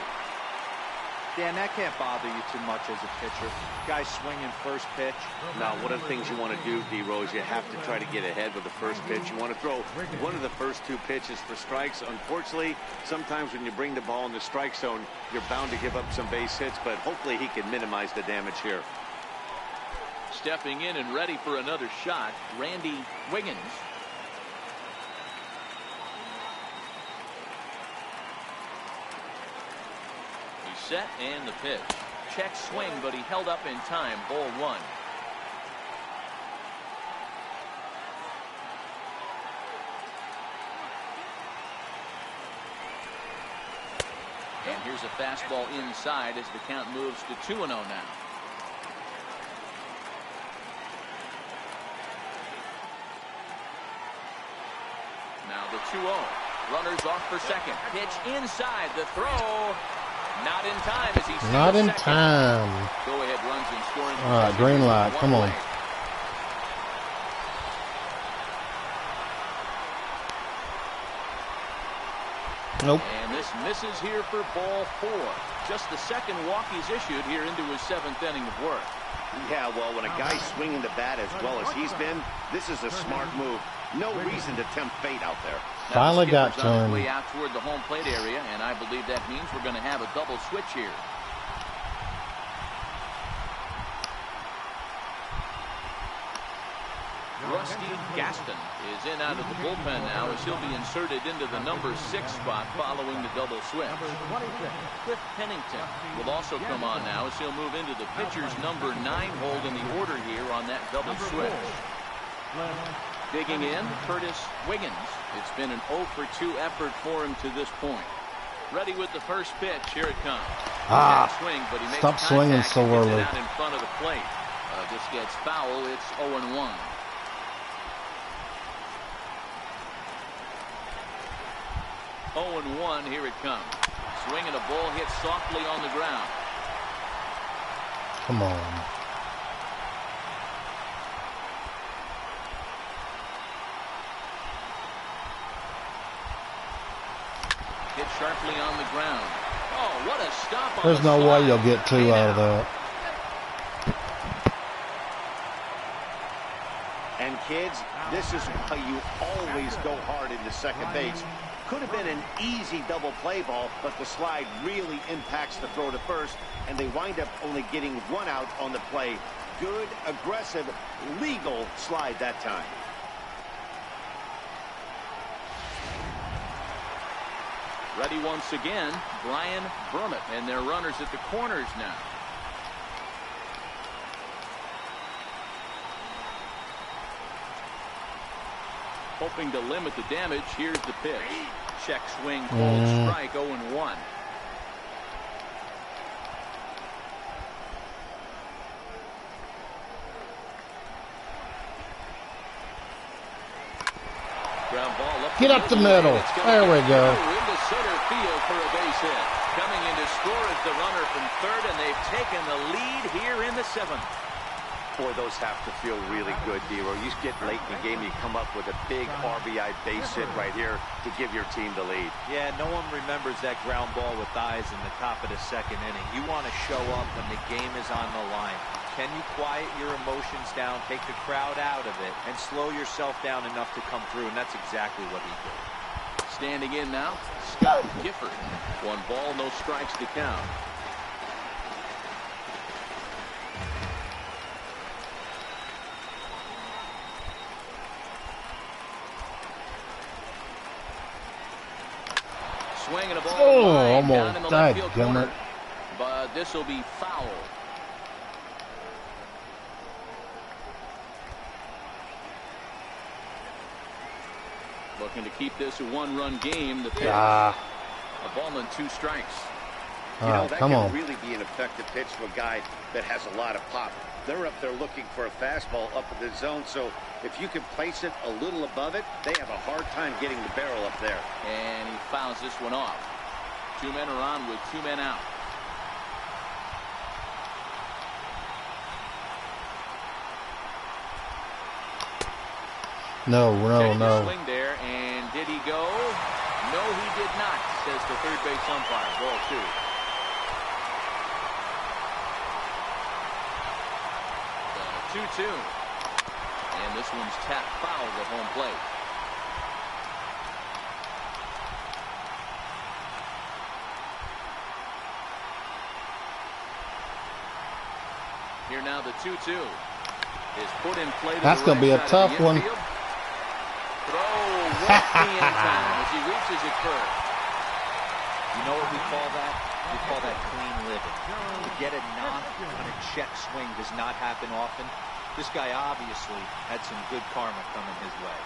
Dan, that can't bother you too much as a pitcher. Guy swinging first pitch. Now, one of the things you want to do, D-Rose, you have to try to get ahead with the first pitch. You want to throw one of the first 2 pitches for strikes. Unfortunately, sometimes when you bring the ball in the strike zone, you're bound to give up some base hits, but hopefully he can minimize the damage here. Stepping in and ready for another shot, Randy Wiggins. He's set and the pitch. Check swing, but he held up in time. Ball 1. And here's a fastball inside as the count moves to 2-0 now. Now the 2-0. Runners off for second. Pitch inside. The throw. Not in time as he's not in time. Go ahead runs in scoring. All right, green light. Come on. Nope. And this misses here for ball 4. Just the second walk he's issued here into his 7th inning of work. Yeah, well, when a guy's swinging the bat as well as he's been, this is a smart move. No reason to tempt fate out there. Finally got to him. Way out toward the home plate area, and I believe that means we're going to have a double switch here. Rusty Gaston is in out of the bullpen now as he'll be inserted into the number 6 spot following the double switch. Cliff Pennington will also come on now as he'll move into the pitcher's number 9 hold in the order here on that double switch. Digging in, Curtis Wiggins. It's been an 0 for 2 effort for him to this point. Ready with the first pitch. Here it comes. Swing, but he makes stop swinging so early. Out in front of the plate. This gets foul. It's 0-1. Here it comes. Swinging a ball hit softly on the ground. Come on. Hit sharply on the ground. Oh, what a stop on There's no way you'll get 2 out of that. And kids, this is why you always go hard into second base. Could have been an easy double play ball, but the slide really impacts the throw to first, and they wind up only getting 1 out on the play. Good, aggressive, legal slide that time. Ready once again, Brian Brummett, and their runners at the corners now. Hoping to limit the damage. Here's the pitch. Check swing, called strike, 0-1. Ground ball up. Get up the middle. There we go. Into center field for a base hit. Coming in to score is the runner from third, and they've taken the lead here in the 7th. Boy, those have to feel really good, D-Row. You get late in the game, you come up with a big RBI base hit right here to give your team the lead. Yeah, no one remembers that ground ball with eyes in the top of the 2nd inning. You want to show up when the game is on the line. Can you quiet your emotions down, take the crowd out of it, and slow yourself down enough to come through? And that's exactly what he did. Standing in now, Scott Gifford. 1 ball, no strikes to count. Swinging a ball almost in the died, left field corner, gummit. but this will be foul. Looking to keep this a 1-run game. The pitch. A ball and 2 strikes. You know, right, that come can on. really be an effective pitch to a guy that has a lot of pop. They're up there looking for a fastball up in the zone, so if you can place it a little above it, they have a hard time getting the barrel up there. And he fouls this one off. 2 men are on with 2 men out. No, no. Swing there, and did he go? No, he did not, says the third base umpire. Ball 2. The 2-2. And this one's tapped foul at home plate. Here now the 2-2 is put in play. That's going to be a tough one. Throw won't be in time as he reaches it first. You know what we call that? We call that clean living. To get a knock on a check swing does not happen often. This guy obviously had some good karma coming his way.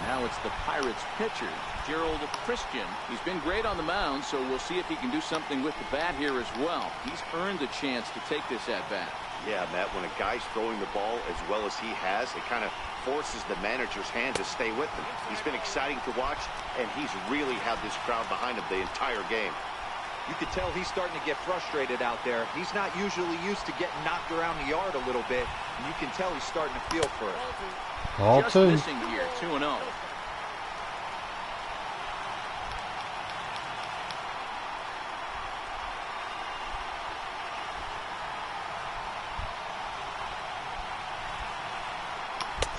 And now it's the Pirates pitcher, Gerald Christian. He's been great on the mound, so we'll see if he can do something with the bat here as well. He's earned a chance to take this at bat. Yeah, Matt, when a guy's throwing the ball as well as he has, it kind of forces the manager's hand to stay with him. He's been exciting to watch, and he's really had this crowd behind him the entire game. You could tell he's starting to get frustrated out there. He's not usually used to getting knocked around the yard a little bit, and you can tell he's starting to feel for it. All Just 2. missing here, 2-0.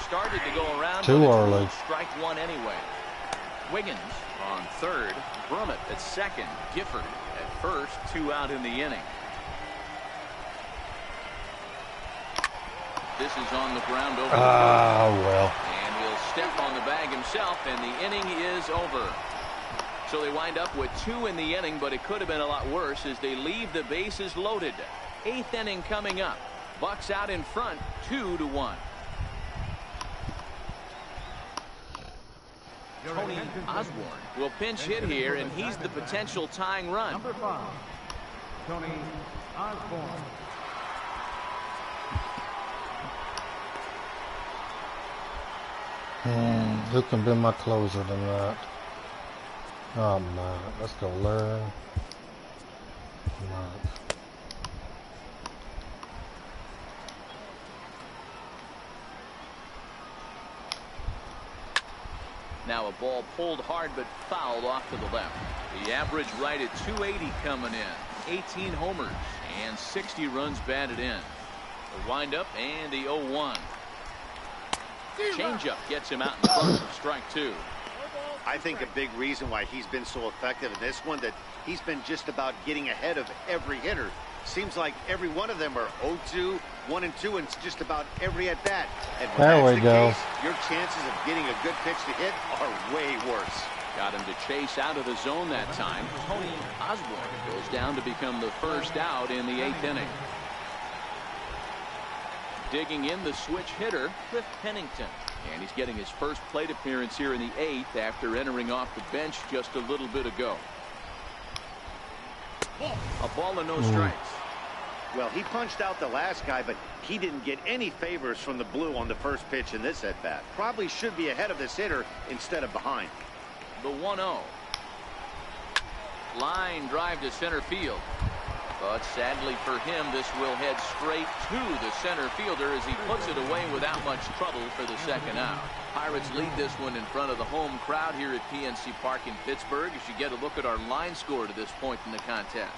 Started to go around. Too early. Strike 1 anyway. Wiggins on third. Brummett at second. Gifford at first. 2 out in the inning. This is on the ground over. Well. And he'll step on the bag himself, and the inning is over. So they wind up with 2 in the inning, but it could have been a lot worse as they leave the bases loaded. 8th inning coming up. Bucks out in front, 2-1. Tony Osborne will pinch hit here, and he's the potential tying run. Number 5, Tony Osborne. Who can be my closer tonight? Oh, man. Let's go, Larry. Now a ball pulled hard but fouled off to the left. The average right at 280 coming in. 18 homers and 60 runs batted in. The windup and the 0-1. Changeup gets him out in front for strike 2. I think a big reason why he's been so effective in this one, that he's been just about getting ahead of every hitter. Seems like every one of them are 0-2, 1-2, and just about every at bat. And when that's the case, your chances of getting a good pitch to hit are way worse. Got him to chase out of the zone that time. Tony Osborne goes down to become the first out in the 8th inning. Digging in the switch hitter, Cliff Pennington. And he's getting his first plate appearance here in the 8th after entering off the bench just a little bit ago. A ball and no strikes. Well, he punched out the last guy, but he didn't get any favors from the blue on the first pitch in this at-bat. Probably should be ahead of this hitter instead of behind. The 1-0. Line drive to center field. But sadly for him, this will head straight to the center fielder as he puts it away without much trouble for the second out. Pirates lead this one in front of the home crowd here at PNC Park in Pittsburgh as you get a look at our line score to this point in the contest.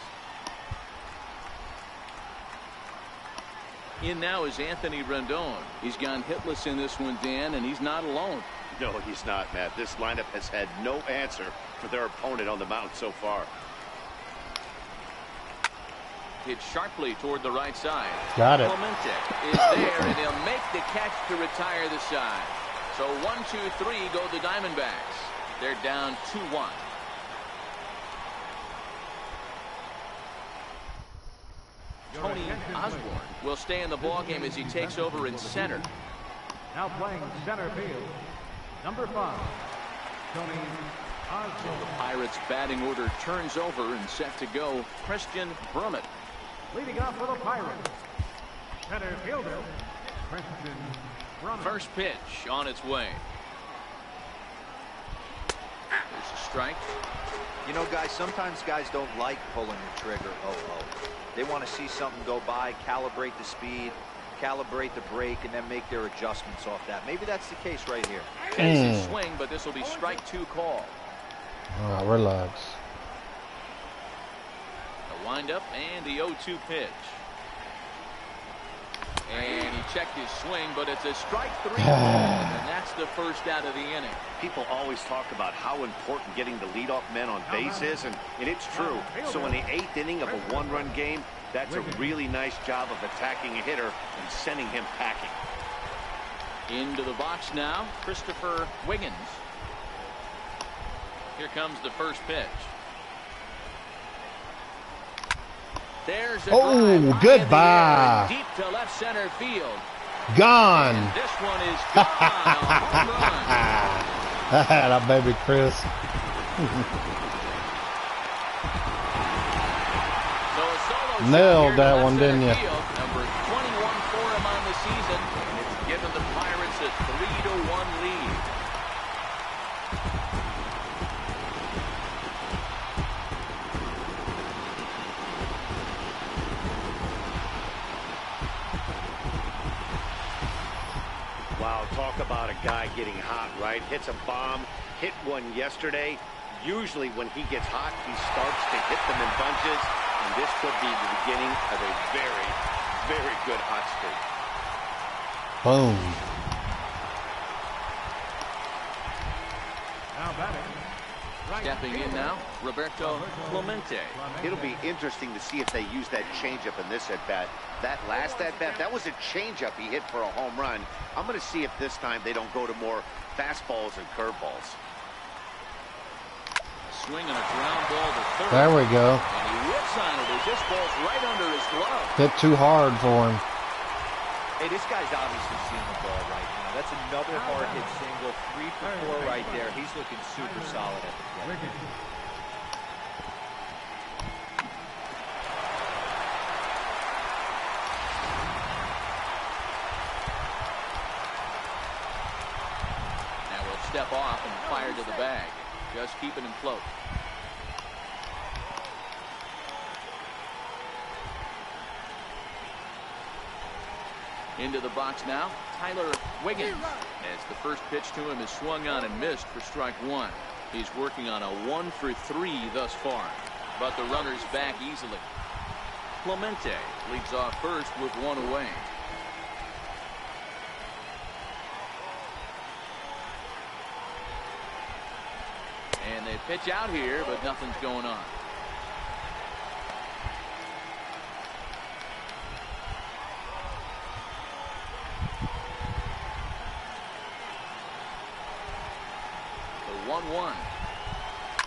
In now is Anthony Rendon. He's gone hitless in this one, Dan, and he's not alone. No, he's not, Matt. This lineup has had no answer for their opponent on the mound so far. Hit sharply toward the right side. Got it. Clemente is there, and he'll make the catch to retire the side. So 1-2-3 go the Diamondbacks. They're down 2-1. Tony Osborne will stay in the ballgame as he takes over in center. Now playing center field, number 5, Tony The Pirates batting order turns over and set to go. Christian Brummett. Leading off for the Pirates, center fielder, Christian Brummett. First pitch on its way. There's a strike. You know, guys, sometimes guys don't like pulling the trigger. They want to see something go by, calibrate the speed, calibrate the brake, and then make their adjustments off that. Maybe that's the case right here. Takes a swing, but this will be strike 2 call. All right, relax. A windup and the 0-2 pitch. And he checked his swing, but it's a strike 3 ball, and that's the first out of the inning. People always talk about how important getting the leadoff men on base is, and it's true. So in the 8th inning of a 1-run game, that's a really nice job of attacking a hitter and sending him packing. Into the box now, Christopher Wiggins. Here comes the first pitch. There's a drive goodbye. deep to left center field. Gone. And this one is gone. A home run. That baby Chris. So a solo Nailed shot here that to one, left didn't center you? field. Number 21 for him on the season, and it's given the Pirates a 3-1 lead. Wow, talk about a guy getting hot, right? Hits a bomb, hit one yesterday. Usually when he gets hot, he starts to hit them in bunches, and this could be the beginning of a very, very good hot streak. Boom. Now batting, right Stepping in fielder, now, Roberto Clemente. It'll be interesting to see if they use that changeup in this at-bat. That last at-bat, that was a changeup he hit for a home run. I'm going to see if this time they don't go to more fastballs and curveballs. Swing and a ground ball to third. There we go. And he whips on it as this ball's right under his glove. Hit too hard for him. Hey, this guy's obviously seeing the ball right now. That's another hard hit single. 3 for 4 right there. He's looking super solid at the plate. Wiggins. Now we'll step off and fire to the bag. Just keeping him float. Into the box now, Tyler Wiggins. As the first pitch to him is swung on and missed for strike 1. He's working on a 1 for 3 thus far. But the runner's back easily. Clemente leads off first with 1 away. And they pitch out here, but nothing's going on. The 1-1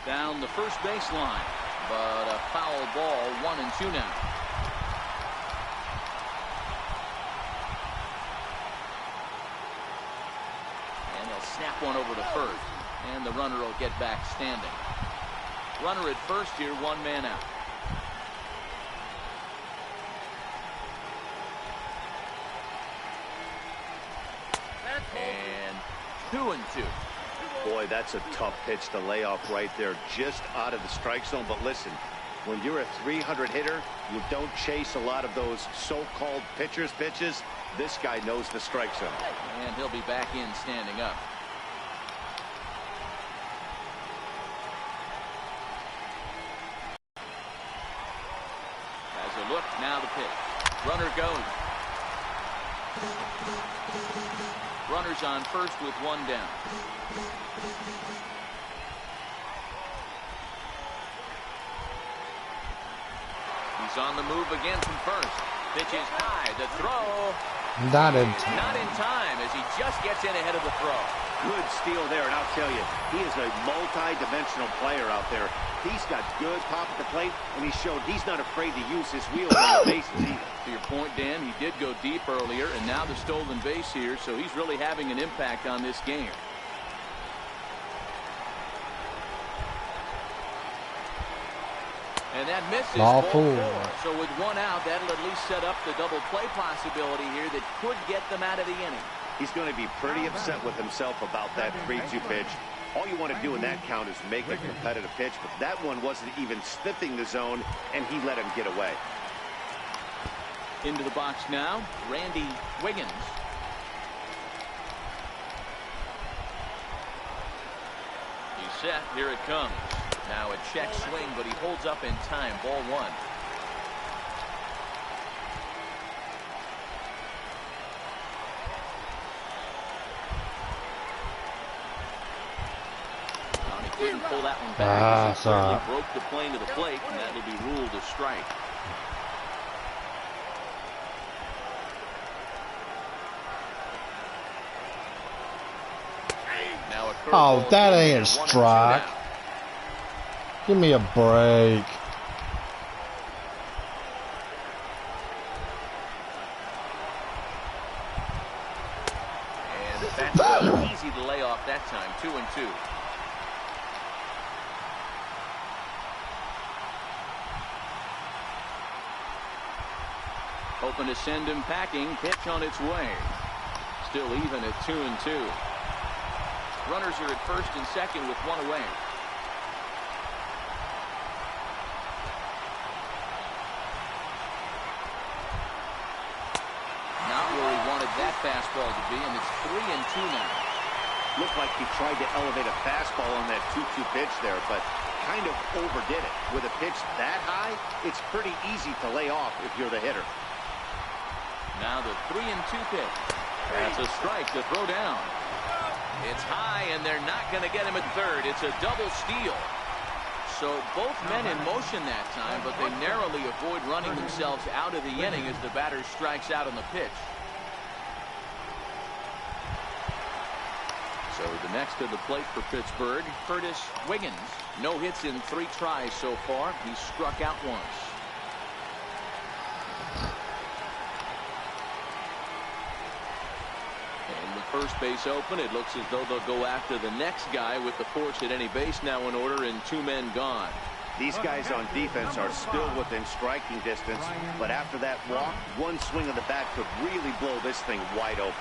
down the first baseline, but a foul ball. 1-2 now. And they'll snap one over to first. And the runner will get back standing. Runner at first here, 1 man out. And 2-2. Boy, that's a tough pitch to lay off right there, just out of the strike zone. But listen, when you're a 300 hitter, you don't chase a lot of those so-called pitcher's pitches. This guy knows the strike zone. And he'll be back in standing up. As a look, now the pitch. Runner goes. Runners on first with 1 down. He's on the move again from first. Pitch is high. The throw. Dotted. Not in time as he just gets in ahead of the throw. Good steal there, and I'll tell you, he is a multi-dimensional player out there. He's got good pop at the plate, and he showed he's not afraid to use his wheels on the bases either. To your point, Dan, he did go deep earlier, and now the stolen base here, so he's really having an impact on this game. And that misses. Ball Ball 4. So with one out, that'll at least set up the double play possibility here that could get them out of the inning. He's going to be pretty upset with himself about that 3-2 pitch. All you want to do in that count is make a competitive pitch, but that one wasn't even sniffing the zone, and he let him get away. Into the box now, Randy Wiggins. He's set. Here it comes. Now a check swing, but he holds up in time. Ball 1. Couldn't pull that one back. He broke the plane to the plate, and that will be ruled a strike. Now oh, that ain't a strike. Give me a break. And the fastball easy to lay off that time. 2-2. Hoping to send him packing. Pitch on its way. Still even at 2-2. Runners are at first and second with one away. Not where he wanted that fastball to be, and it's 3-2 now. Looked like he tried to elevate a fastball on that 2-2 pitch there, but kind of overdid it. With a pitch that high, it's pretty easy to lay off if you're the hitter. Now the 3-2 pitch. That's a strike to throw down. It's high, and they're not going to get him at third. It's a double steal. So both men in motion that time, but they narrowly avoid running themselves out of the inning as the batter strikes out on the pitch. So the next to the plate for Pittsburgh, Curtis Wiggins. No hits in 3 tries so far. He's struck out once. First base open. It looks as though they'll go after the next guy with the force at any base now in order and 2 men gone. These guys on defense are still within striking distance, but after that walk, one swing of the bat could really blow this thing wide open.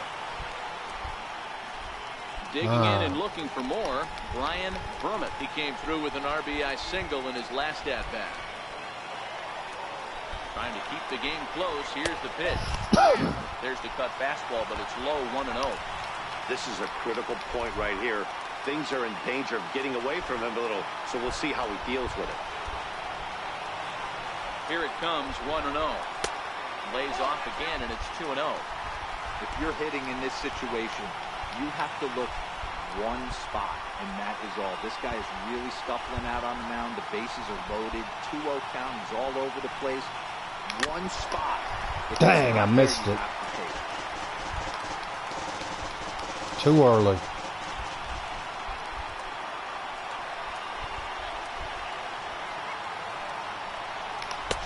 Digging in and looking for more, Brian Vermette. He came through with an RBI single in his last at-bat. Trying to keep the game close. Here's the pitch. There's the cut fastball, but it's low, 1-0. This is a critical point right here. Things are in danger of getting away from him a little, so we'll see how he deals with it. Here it comes, 1-0. Lays off again, and it's 2-0. If you're hitting in this situation, you have to look one spot, and that is all. This guy is really scuffling out on the mound. The bases are loaded. 2-0 count. He's all over the place. One spot. Dang, I missed it. Too early.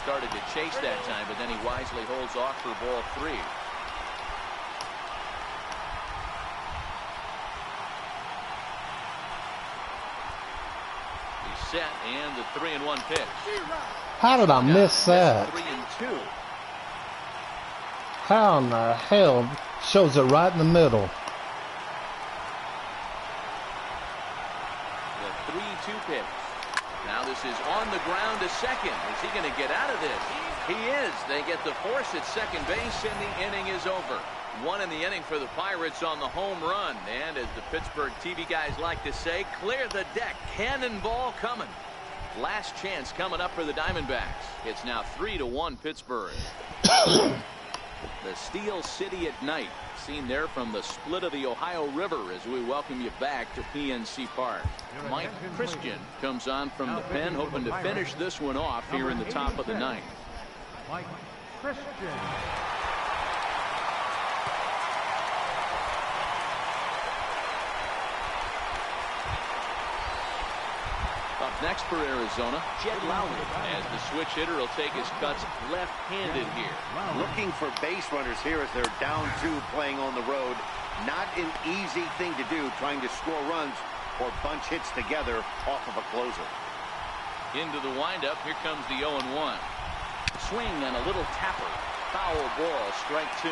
Started to chase that time, but then he wisely holds off for ball 3. He's set, and the 3-1 pitch. How did I miss that? 3-2. How in the hell? Shows it right in the middle. The 3-2 pitch. Now this is on the ground to second. Is he going to get out of this? He is. They get the force at second base, and the inning is over. 1 in the inning for the Pirates on the home run. And as the Pittsburgh TV guys like to say, clear the deck. Cannonball coming. Last chance coming up for the Diamondbacks. It's now 3-1 Pittsburgh. The Steel City at night, seen there from the split of the Ohio River as we welcome you back to PNC Park. Mike Christian comes on from the pen, hoping to finish this one off here in the top of the ninth. Mike Christian. Up next for Arizona, Jed Lowry, as the switch hitter will take his cuts left-handed here. Looking for base runners here as they're down 2 playing on the road. Not an easy thing to do, trying to score runs or bunch hits together off of a closer. Into the windup. Here comes the 0-1. Swing and a little tapper. Foul ball. Strike 2.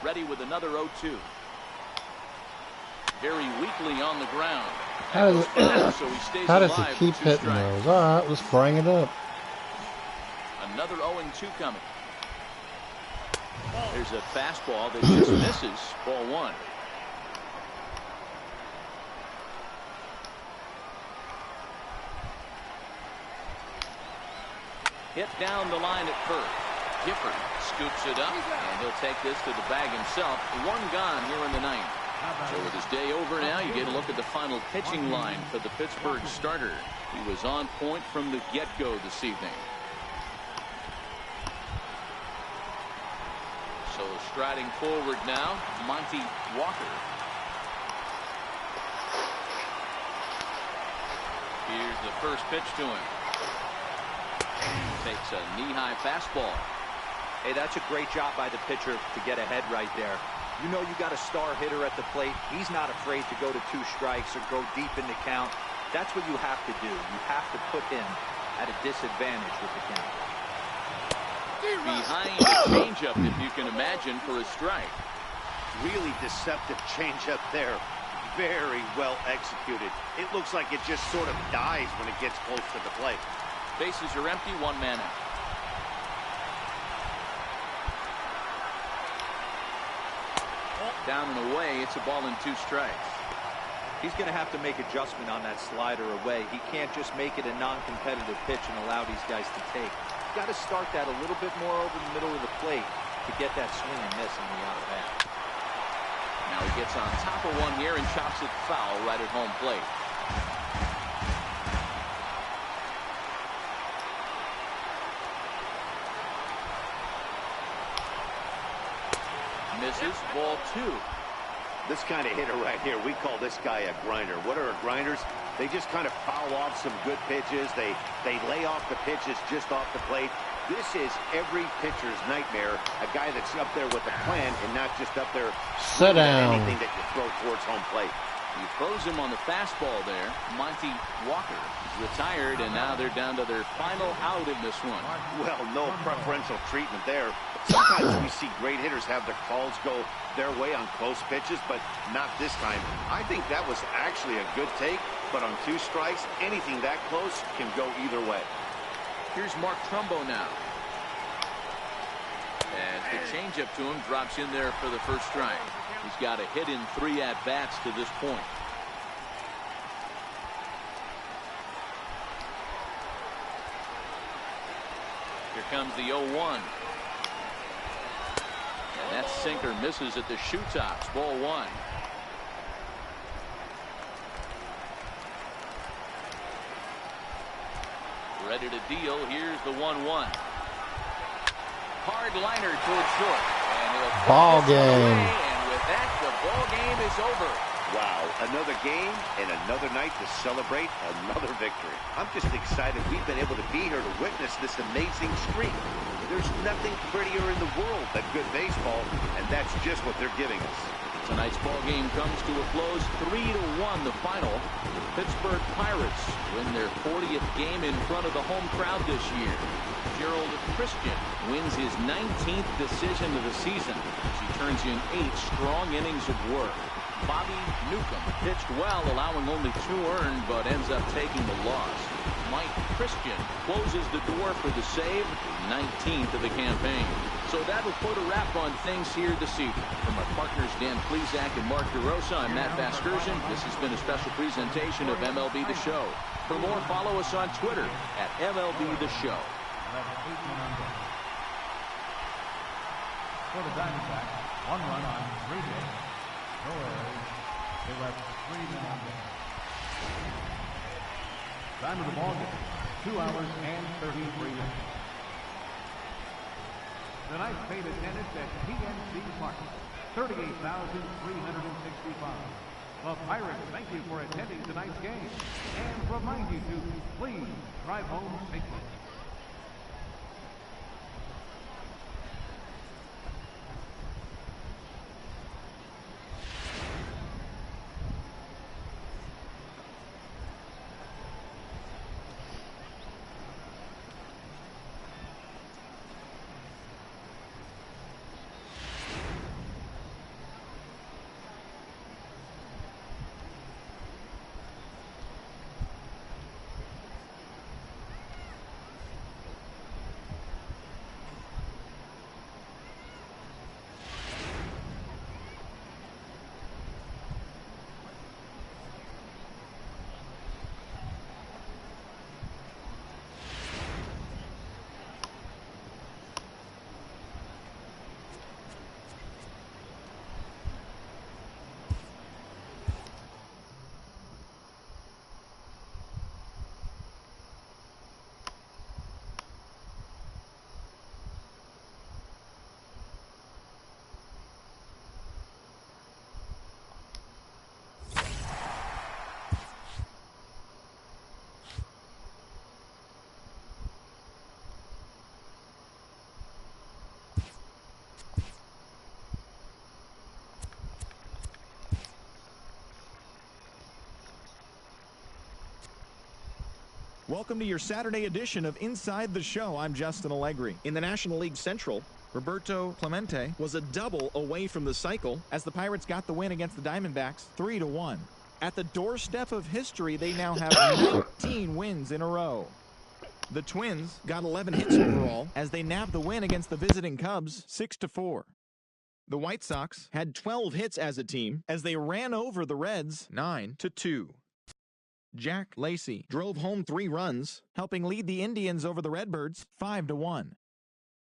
Ready with another 0-2. Very weakly on the ground. How does it Alive keep hitting those? All right, let's bring it up. Another 0-2 coming. There's a fastball that just misses. Ball 1. Hit down the line at first. Gifford scoops it up, and he'll take this to the bag himself. 1 gone here in the 9th. So with his day over now, you get a look at the final pitching line for the Pittsburgh starter. He was on point from the get-go this evening. So striding forward now, Monty Walker. Here's the first pitch to him. Takes a knee-high fastball. Hey, that's a great job by the pitcher to get ahead right there. You know you got a star hitter at the plate. He's not afraid to go to 2 strikes or go deep in the count. That's what you have to do. You have to put him at a disadvantage with the count. Behind a changeup, if you can imagine, for a strike. Really deceptive changeup there. Very well executed. It looks like it just sort of dies when it gets close to the plate. Bases are empty, 1 man out. Down and away, it's a ball and 2 strikes. He's going to have to make adjustment on that slider away. He can't just make it a non-competitive pitch and allow these guys to take. He's got to start that a little bit more over the middle of the plate to get that swing and miss on the out of bat. Now he gets on top of one here and chops it foul right at home plate. Misses. Ball 2. This kind of hitter right here, we call this guy a grinder. What are grinders? They just kind of foul off some good pitches. They lay off the pitches just off the plate. This is every pitcher's nightmare. A guy that's up there with a plan and not just up there Sit down. anything that you throw towards home plate. He throws him on the fastball there. Monty Walker is retired, and now they're down to their final out in this one. Well, no preferential treatment there. Sometimes we see great hitters have their calls go their way on close pitches, but not this time. I think that was actually a good take, but on 2 strikes, anything that close can go either way. Here's Mark Trumbo now. As the changeup to him drops in there for the first strike. He's got a hit in 3 at-bats to this point. Here comes the 0-1. And that sinker misses at the shoe tops. Ball 1. Ready to deal. Here's the 1-1. Hard liner towards short. And he'll Ball game. And with that, the ball game is over. Wow, another game and another night to celebrate another victory. I'm just excited we've been able to be here to witness this amazing streak. There's nothing prettier in the world than good baseball, and that's just what they're giving us. Tonight's ball game comes to a close, 3-1 the final. The Pittsburgh Pirates win their 40th game in front of the home crowd this year. Gerald Christian wins his 19th decision of the season as he turns in 8 strong innings of work. Bobby Newcomb pitched well, allowing only 2 earned, but ends up taking the loss. Mike Christian closes the door for the save, 19th of the campaign. So that'll put a wrap on things here this evening. From our partners Dan Plesac and Mark DeRosa, I'm Matt Vasgersian. This has been a special presentation of MLB The Show. For more, follow us on Twitter at MLB The Show. For the Diamondbacks, 1 run on 3 hits. No errors. They left 3 men on base. Time of the ball game, 2 hours and 33 minutes. Tonight's paid attendance at PNC Park. 38,365. The Pirates thank you for attending tonight's game and remind you to please drive home safely. Welcome to your Saturday edition of Inside the Show. I'm Justin Allegri. In the National League Central, Roberto Clemente was a double away from the cycle as the Pirates got the win against the Diamondbacks 3-1. At the doorstep of history, they now have 19 wins in a row. The Twins got 11 hits overall as they nabbed the win against the visiting Cubs 6-4. The White Sox had 12 hits as a team as they ran over the Reds 9-2. Jack Lacey drove home 3 runs, helping lead the Indians over the Redbirds 5-1.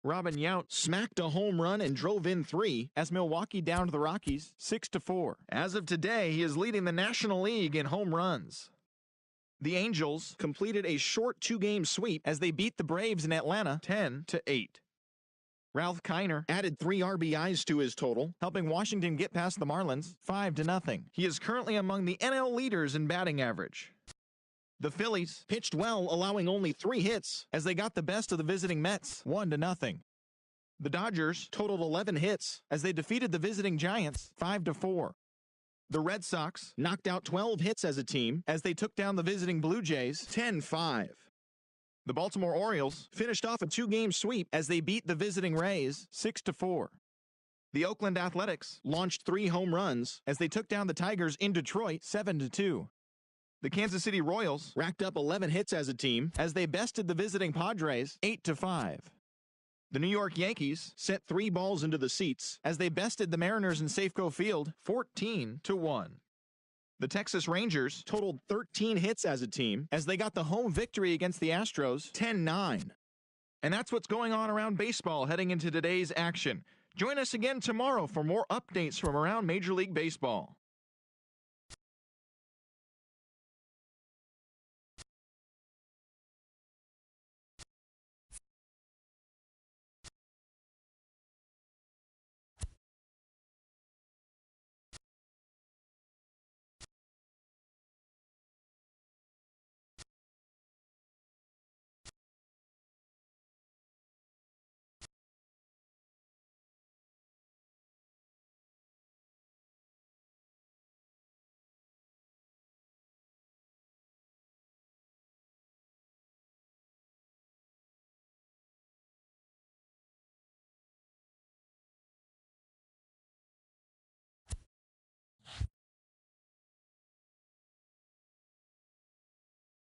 Robin Yount smacked a home run and drove in 3 as Milwaukee downed the Rockies 6-4. As of today, he is leading the National League in home runs. The Angels completed a short 2-game sweep as they beat the Braves in Atlanta 10-8. Ralph Kiner added 3 RBIs to his total, helping Washington get past the Marlins 5-0. He is currently among the NL leaders in batting average. The Phillies pitched well, allowing only 3 hits as they got the best of the visiting Mets 1-0. The Dodgers totaled 11 hits as they defeated the visiting Giants 5-4. The Red Sox knocked out 12 hits as a team as they took down the visiting Blue Jays 10-5. The Baltimore Orioles finished off a 2-game sweep as they beat the visiting Rays 6-4. The Oakland Athletics launched 3 home runs as they took down the Tigers in Detroit 7-2. The Kansas City Royals racked up 11 hits as a team as they bested the visiting Padres 8-5. The New York Yankees sent 3 balls into the seats as they bested the Mariners in Safeco Field 14-1. The Texas Rangers totaled 13 hits as a team as they got the home victory against the Astros 10-9. And that's what's going on around baseball heading into today's action. Join us again tomorrow for more updates from around Major League Baseball.